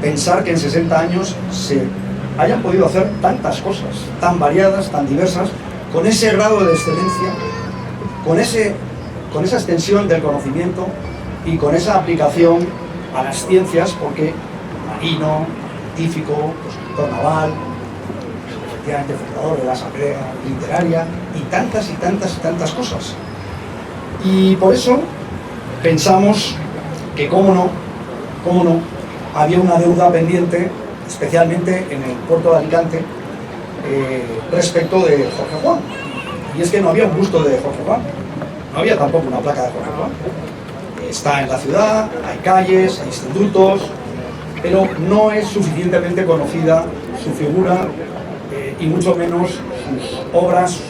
pensar que en 60 años se hayan podido hacer tantas cosas, tan variadas, tan diversas, con ese grado de excelencia, con esa extensión del conocimiento y con esa aplicación a las ciencias, porque marino, científico, escritor naval, efectivamente fundador de la Asamblea Literaria, y tantas y tantas y tantas cosas. Y por eso pensamos que, cómo no, había una deuda pendiente, especialmente en el puerto de Alicante, respecto de Jorge Juan. Y es que no había un busto de Jorge Juan, no había tampoco una placa de Jorge Juan. Está en la ciudad, hay calles, hay institutos, pero no es suficientemente conocida su figura, y mucho menos sus obras,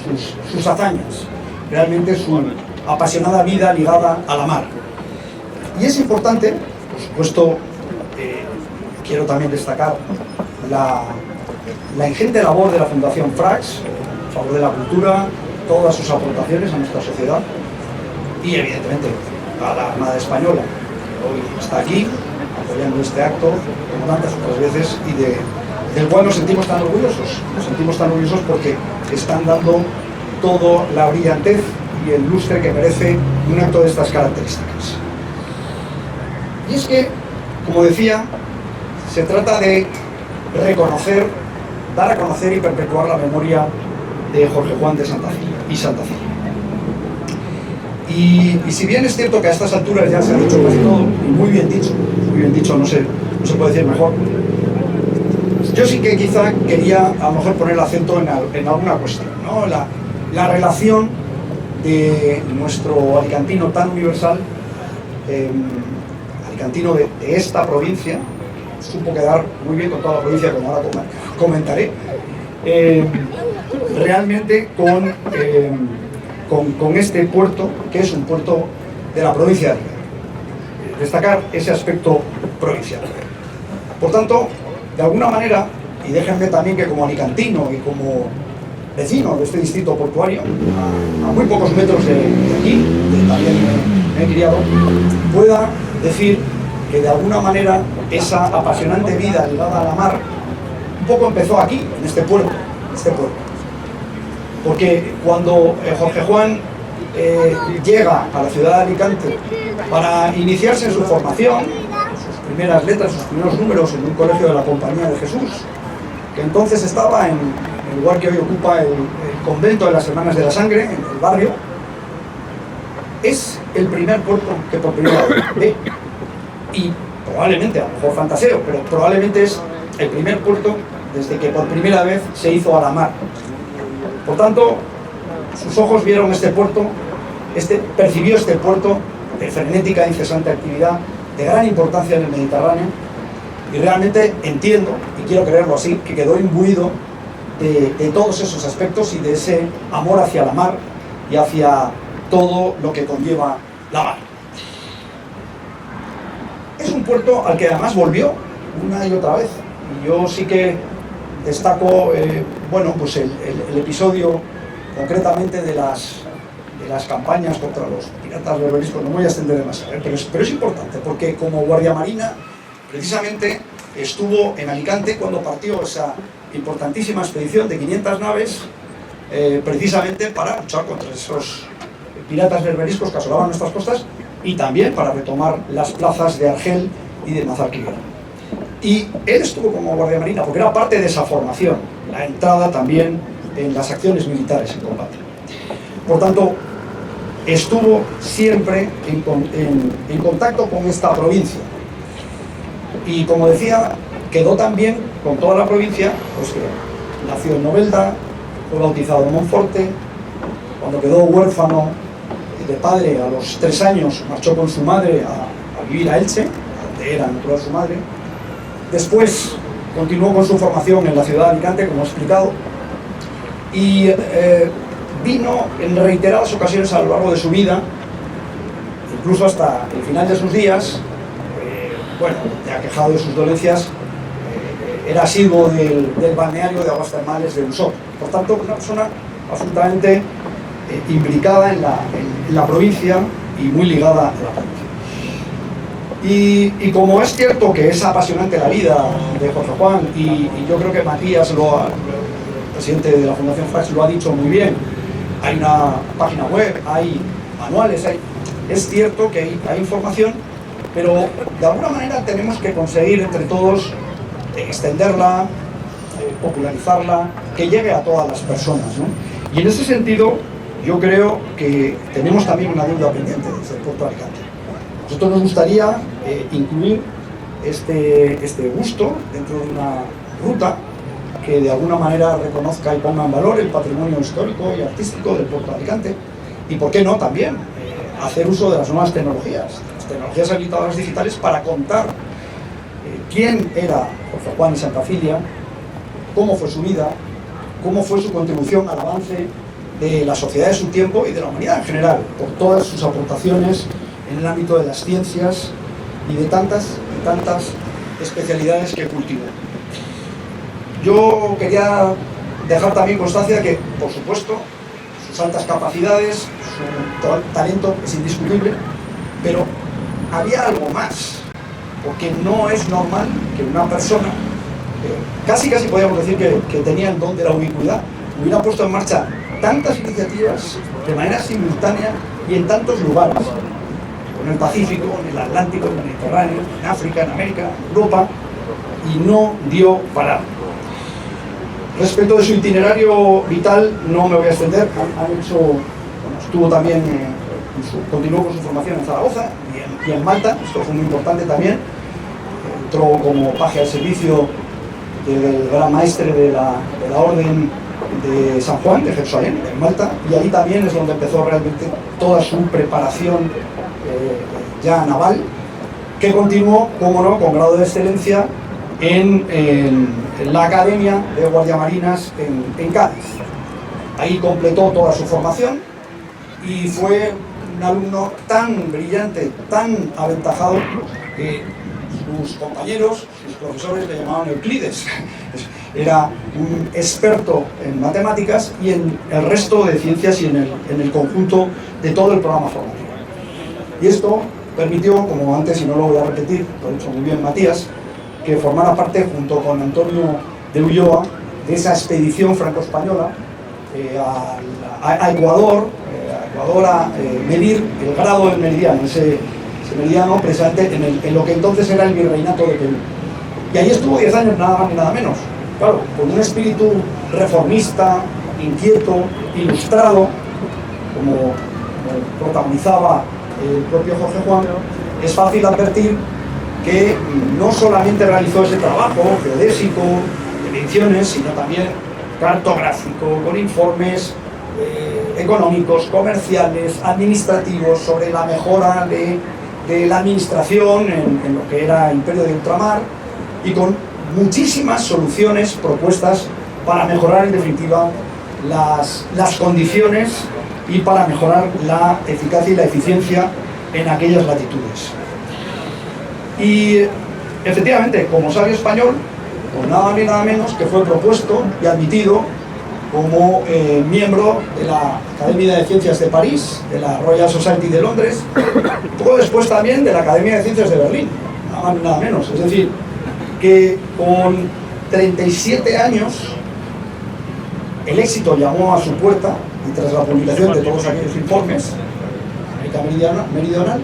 sus hazañas, realmente su apasionada vida ligada a la mar. Y es importante, por supuesto, quiero también destacar la ingente labor de la Fundación Frax a favor de la cultura, todas sus aportaciones a nuestra sociedad, y evidentemente a la Armada Española, que hoy está aquí apoyando este acto, como tantas otras veces, y del cual nos sentimos tan orgullosos. Nos sentimos tan orgullosos porque están dando toda la brillantez y el lustre que merece un acto de estas características. Y es que, como decía, se trata de reconocer, dar a conocer y perpetuar la memoria de Jorge Juan de Santacília y Santacília. Y si bien es cierto que a estas alturas ya se ha dicho casi todo, y muy bien dicho, no se puede decir mejor, yo sí que quizá quería a lo mejor poner el acento en alguna cuestión, ¿no? La relación de nuestro alicantino tan universal, alicantino de esta provincia, supo quedar muy bien con toda la provincia, como ahora comentaré, realmente con este puerto, que es un puerto de la provincia de Alicante. Destacar ese aspecto provincial. Por tanto, de alguna manera, y déjenme también que como alicantino y como vecino de este distrito portuario, a muy pocos metros de aquí, donde también me he criado, pueda decir que de alguna manera esa apasionante vida ligada a la mar un poco empezó aquí, en este puerto. Porque cuando Jorge Juan llega a la ciudad de Alicante para iniciarse en su formación, sus primeras letras, sus primeros números en un colegio de la Compañía de Jesús, que entonces estaba en el lugar que hoy ocupa el convento de las Hermanas de la Sangre, en el barrio, es el primer puerto que por primera vez ve. Y probablemente, a lo mejor fantaseo, pero probablemente es el primer puerto desde que por primera vez se hizo a la mar. Por tanto, sus ojos vieron este puerto, percibió este puerto de frenética e incesante actividad, de gran importancia en el Mediterráneo, y realmente entiendo, y quiero creerlo así, que quedó imbuido de todos esos aspectos y de ese amor hacia la mar y hacia todo lo que conlleva la mar. Es un puerto al que además volvió una y otra vez. Y yo sí que destaco bueno, pues el episodio concretamente de las campañas contra los piratas berberiscos. No me voy a extender demasiado, pero es importante, porque como Guardia Marina precisamente estuvo en Alicante cuando partió esa importantísima expedición de 500 naves precisamente para luchar contra esos piratas berberiscos que asolaban nuestras costas y también para retomar las plazas de Argel y de Mazarquilla. Y él estuvo como Guardia Marina porque era parte de esa formación, la entrada también en las acciones militares en combate. Por tanto, estuvo siempre en contacto con esta provincia. Y como decía, quedó también con toda la provincia, pues que nació en Novelda, fue bautizado en Monforte, cuando quedó huérfano de padre a los 3 años, marchó con su madre a vivir a Elche, donde era natural su madre. Después continuó con su formación en la ciudad de Alicante, como he explicado, y vino en reiteradas ocasiones a lo largo de su vida, incluso hasta el final de sus días. Bueno, ya quejado de sus dolencias, era asiduo del balneario de aguas termales de Usó. Por tanto, una persona absolutamente implicada en la provincia y muy ligada a la provincia. Y como es cierto que es apasionante la vida de Jorge Juan, y yo creo que Matías, el presidente de la Fundación Frax, lo ha dicho muy bien, hay una página web, hay manuales, es cierto que hay información, pero de alguna manera tenemos que conseguir entre todos extenderla, popularizarla, que llegue a todas las personas, ¿no? Y en ese sentido, yo creo que tenemos también una deuda pendiente desde el Puerto de Alicante. A nosotros nos gustaría incluir este busto dentro de una ruta que de alguna manera reconozca y ponga en valor el patrimonio histórico y artístico del Puerto de Alicante, y por qué no también hacer uso de las nuevas tecnologías, las tecnologías habilitadoras digitales, para contar quién era Jorge Juan y Santacilia, cómo fue su vida, cómo fue su contribución al avance de la sociedad de su tiempo y de la humanidad en general, por todas sus aportaciones en el ámbito de las ciencias y de tantas especialidades que cultivó. Yo quería dejar también constancia de que, por supuesto, sus altas capacidades, su talento es indiscutible, pero había algo más, porque no es normal que una persona, casi podríamos decir que tenía el don de la ubicuidad, hubiera puesto en marcha tantas iniciativas de manera simultánea y en tantos lugares, en el Pacífico, en el Atlántico, en el Mediterráneo, en África, en América, en Europa, y no dio parar. Respecto de su itinerario vital, no me voy a extender. Estuvo también, continuó con su formación en Zaragoza y en Malta, esto fue muy importante también. Entró como paje al servicio del gran maestre de la Orden de San Juan, de Jerusalén, en Malta, y ahí también es donde empezó realmente toda su preparación ya naval, que continuó, como no, con grado de excelencia en la Academia de Guardiamarinas en Cádiz. Ahí completó toda su formación y fue un alumno tan brillante, tan aventajado, que sus compañeros, sus profesores le llamaban Euclides. Era un experto en matemáticas y en el resto de ciencias y en el conjunto de todo el programa formativo. Y esto permitió, como antes, y no lo voy a repetir, lo ha dicho muy bien Matías, que formara parte, junto con Antonio de Ulloa, de esa expedición franco-española a Ecuador, a medir el grado del meridiano, ese meridiano precisamente en lo que entonces era el virreinato de Perú. Y ahí estuvo 10 años, nada más ni nada menos. Claro, con un espíritu reformista, inquieto, ilustrado, como protagonizaba el propio Jorge Juan, es fácil advertir que no solamente realizó ese trabajo geodésico, de mediciones, sino también cartográfico, con informes económicos, comerciales, administrativos, sobre la mejora de la administración en lo que era Imperio de Ultramar, y con muchísimas soluciones propuestas para mejorar en definitiva las condiciones y para mejorar la eficacia y la eficiencia en aquellas latitudes. Y efectivamente, como sabio español, pues nada más ni nada menos que fue propuesto y admitido como miembro de la Academia de Ciencias de París, de la Royal Society de Londres, poco después también de la Academia de Ciencias de Berlín, nada más ni nada menos. Es decir, que con 37 años el éxito llamó a su puerta, y tras la publicación de todos aquellos informes, América Meridional,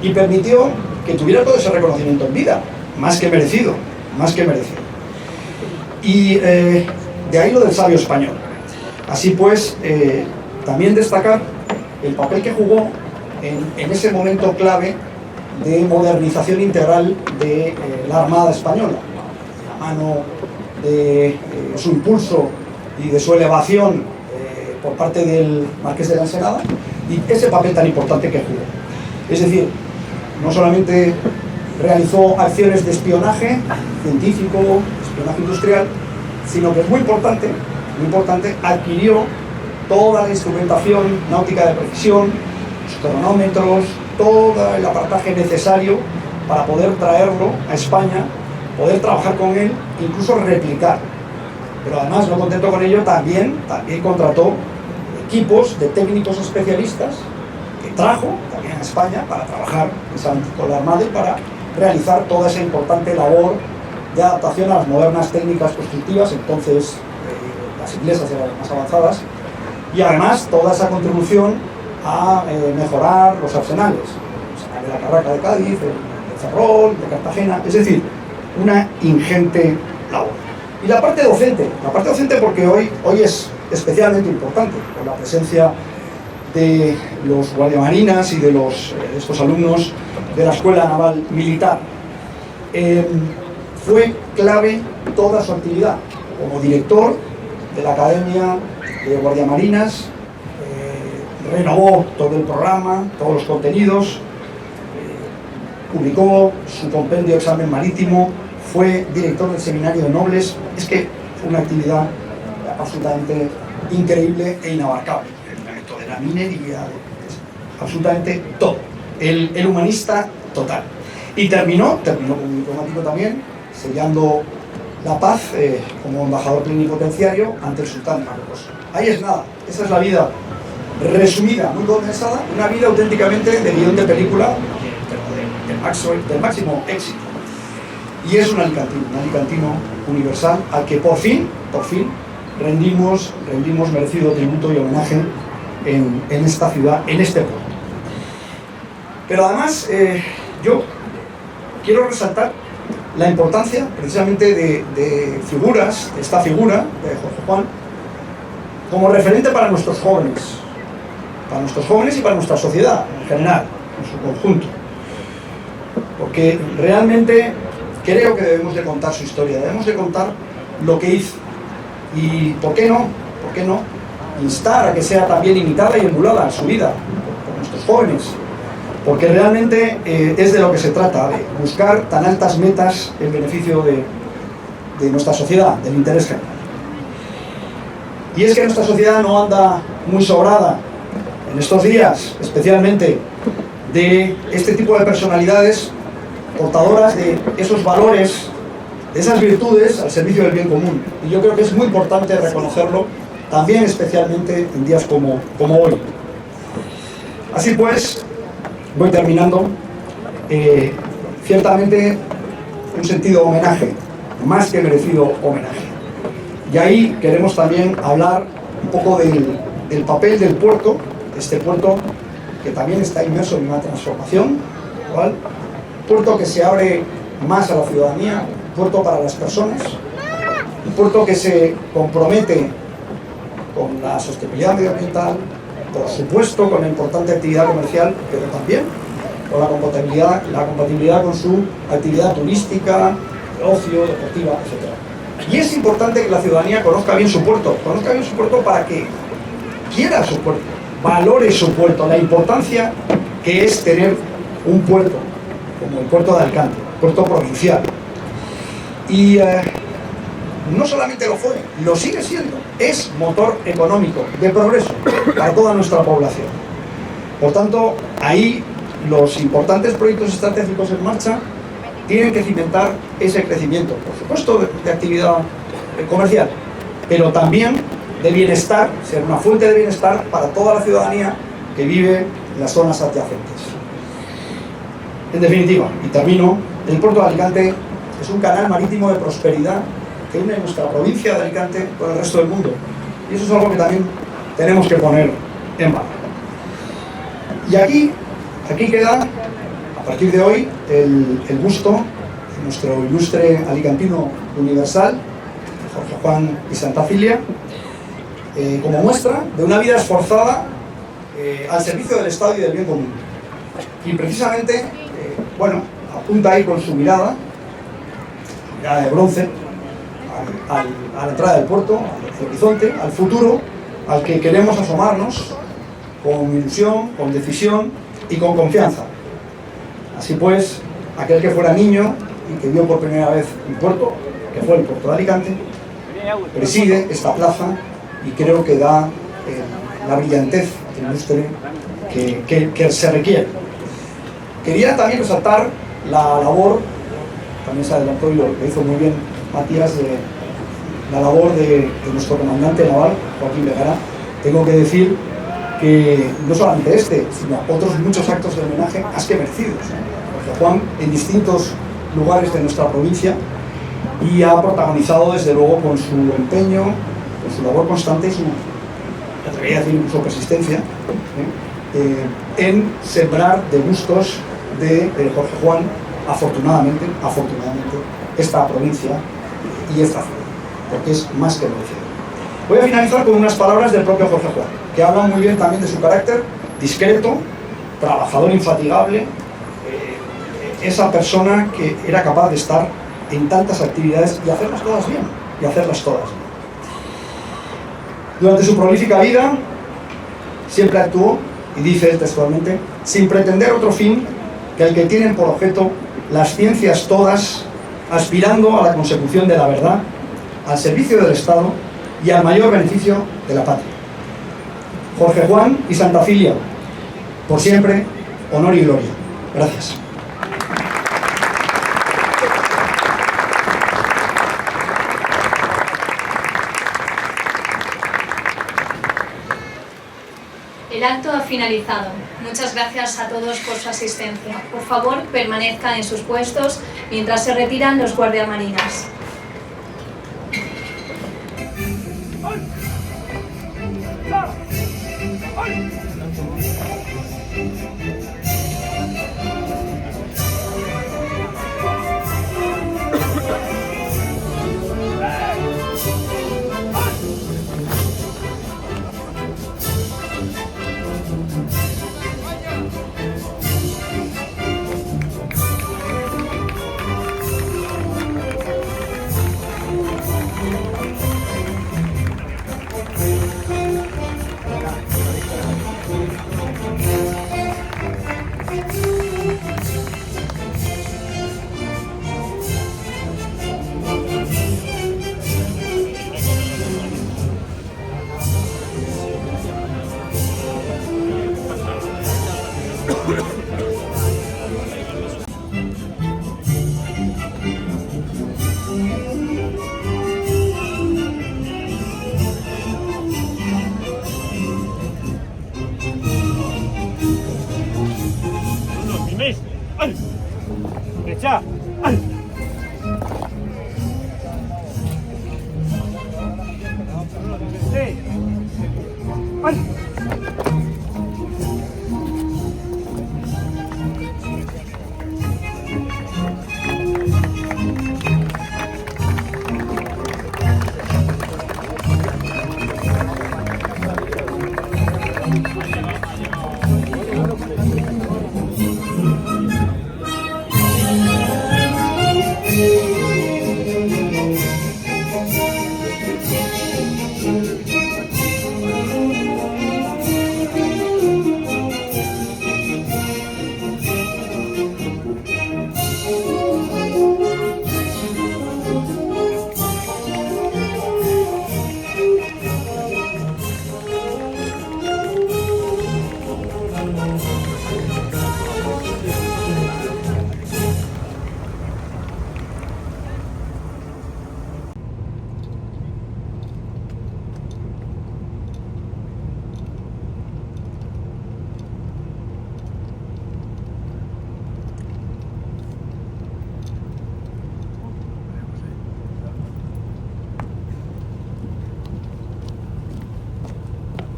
y permitió que tuviera todo ese reconocimiento en vida, más que merecido, más que merecido. Y de ahí lo del sabio español. Así pues, también destacar el papel que jugó en ese momento clave de modernización integral de la Armada Española, a mano de su impulso y de su elevación por parte del Marqués de la Ensenada, y ese papel tan importante que jugó. Es decir, no solamente realizó acciones de espionaje científico, espionaje industrial, sino que es muy importante, adquirió toda la instrumentación náutica de precisión, los cronómetros, todo el aparataje necesario para poder traerlo a España, poder trabajar con él, incluso replicar. Pero además, no contento con ello, también contrató equipos de técnicos especialistas que trajo también a España para trabajar con la Armada y para realizar toda esa importante labor de adaptación a las modernas técnicas constructivas, entonces las inglesas eran las más avanzadas, y además toda esa contribución a mejorar los arsenales, el arsenal de la Carraca de Cádiz, de Ferrol, de Cartagena, es decir, una ingente labor. Y la parte docente porque hoy es especialmente importante, con la presencia de los guardiamarinas y de estos alumnos de la Escuela Naval Militar. Fue clave toda su actividad como director de la Academia de Guardiamarinas, renovó todo el programa, todos los contenidos, publicó su compendio Examen Marítimo, fue director del Seminario de Nobles. Es que fue una actividad absolutamente increíble e inabarcable. El momento de la minería, absolutamente todo. El humanista total. Y terminó como un diplomático también, sellando la paz como embajador plenipotenciario ante el sultán de Marruecos. Ahí es nada, esa es la vida resumida, muy condensada, una vida auténticamente de guión de película, del máximo éxito. Y es un alicantino universal al que por fin rendimos merecido tributo y homenaje en esta ciudad, en este puerto. Pero además yo quiero resaltar la importancia precisamente de figuras, de esta figura de Jorge Juan, como referente para nuestros jóvenes y para nuestra sociedad en general, en su conjunto. Porque realmente creo que debemos de contar su historia, debemos de contar lo que hizo. Y ¿por qué no instar a que sea también imitada y emulada en su vida por nuestros jóvenes? Porque realmente es de lo que se trata, de buscar tan altas metas en beneficio de nuestra sociedad, del interés general. Y es que nuestra sociedad no anda muy sobrada en estos días, especialmente de este tipo de personalidades portadoras de esos valores, de esas virtudes al servicio del bien común. Y yo creo que es muy importante reconocerlo, también especialmente en días como hoy. Así pues, voy terminando. Ciertamente un sentido homenaje, más que merecido homenaje. Y ahí queremos también hablar un poco del papel del puerto, este puerto que también está inmerso en una transformación, ¿vale? Puerto que se abre más a la ciudadanía, un puerto para las personas, un puerto que se compromete con la sostenibilidad medioambiental, por supuesto con la importante actividad comercial, pero también con la compatibilidad con su actividad turística, de ocio, deportiva, etc. Y es importante que la ciudadanía conozca bien su puerto para que quiera su puerto, valore su puerto, la importancia que es tener un puerto como el puerto de Alicante, puerto provincial. Y no solamente lo fue, lo sigue siendo, es motor económico de progreso para toda nuestra población. Por tanto, ahí los importantes proyectos estratégicos en marcha tienen que cimentar ese crecimiento, por supuesto de actividad comercial, pero también de bienestar, ser una fuente de bienestar para toda la ciudadanía que vive en las zonas adyacentes. En definitiva, y termino, el puerto de Alicante es un canal marítimo de prosperidad que une nuestra provincia de Alicante con el resto del mundo, y eso es algo que también tenemos que poner en valor. Y aquí queda, a partir de hoy, el busto de nuestro ilustre alicantino universal, Jorge Juan y Santacilia, como muestra de una vida esforzada al servicio del Estado y del bien común. Y precisamente, apunta ahí con su mirada de bronce, a la entrada del puerto, al horizonte, al futuro, al que queremos asomarnos con ilusión, con decisión y con confianza. Así pues, aquel que fuera niño y que vio por primera vez un puerto, que fue el puerto de Alicante, preside esta plaza y creo que da la brillantez ilustre que se requiere. Quería también resaltar la labor, también se adelantó y lo hizo muy bien Matías, de la labor de nuestro comandante naval, Joaquín Vergara. Tengo que decir que no solamente sino otros muchos actos de homenaje más que merecidos. Porque Juan, en distintos lugares de nuestra provincia, y ha protagonizado desde luego con su empeño, con su labor constante y su, me atrevería a decir, incluso persistencia, en sembrar de bustos de Jorge Juan, afortunadamente, esta provincia y esta ciudad, porque es más que merecido. Voy a finalizar con unas palabras del propio Jorge Juan, que hablan muy bien también de su carácter discreto, trabajador infatigable, esa persona que era capaz de estar en tantas actividades y hacerlas todas bien, Durante su prolífica vida siempre actuó, y dice textualmente, sin pretender otro fin que el que tienen por objeto las ciencias todas, aspirando a la consecución de la verdad, al servicio del Estado y al mayor beneficio de la patria. Jorge Juan y Santacilia, por siempre, honor y gloria. Gracias. El acto ha finalizado. Muchas gracias a todos por su asistencia. Por favor, permanezcan en sus puestos mientras se retiran los guardiamarinas.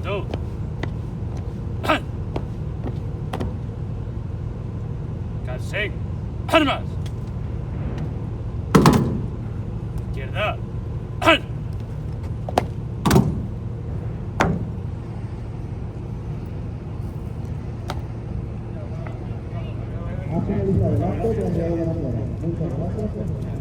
Tú. Calsén. Armas. Izquierda. Ha finalizado el acto de enviado de la Muchas gracias.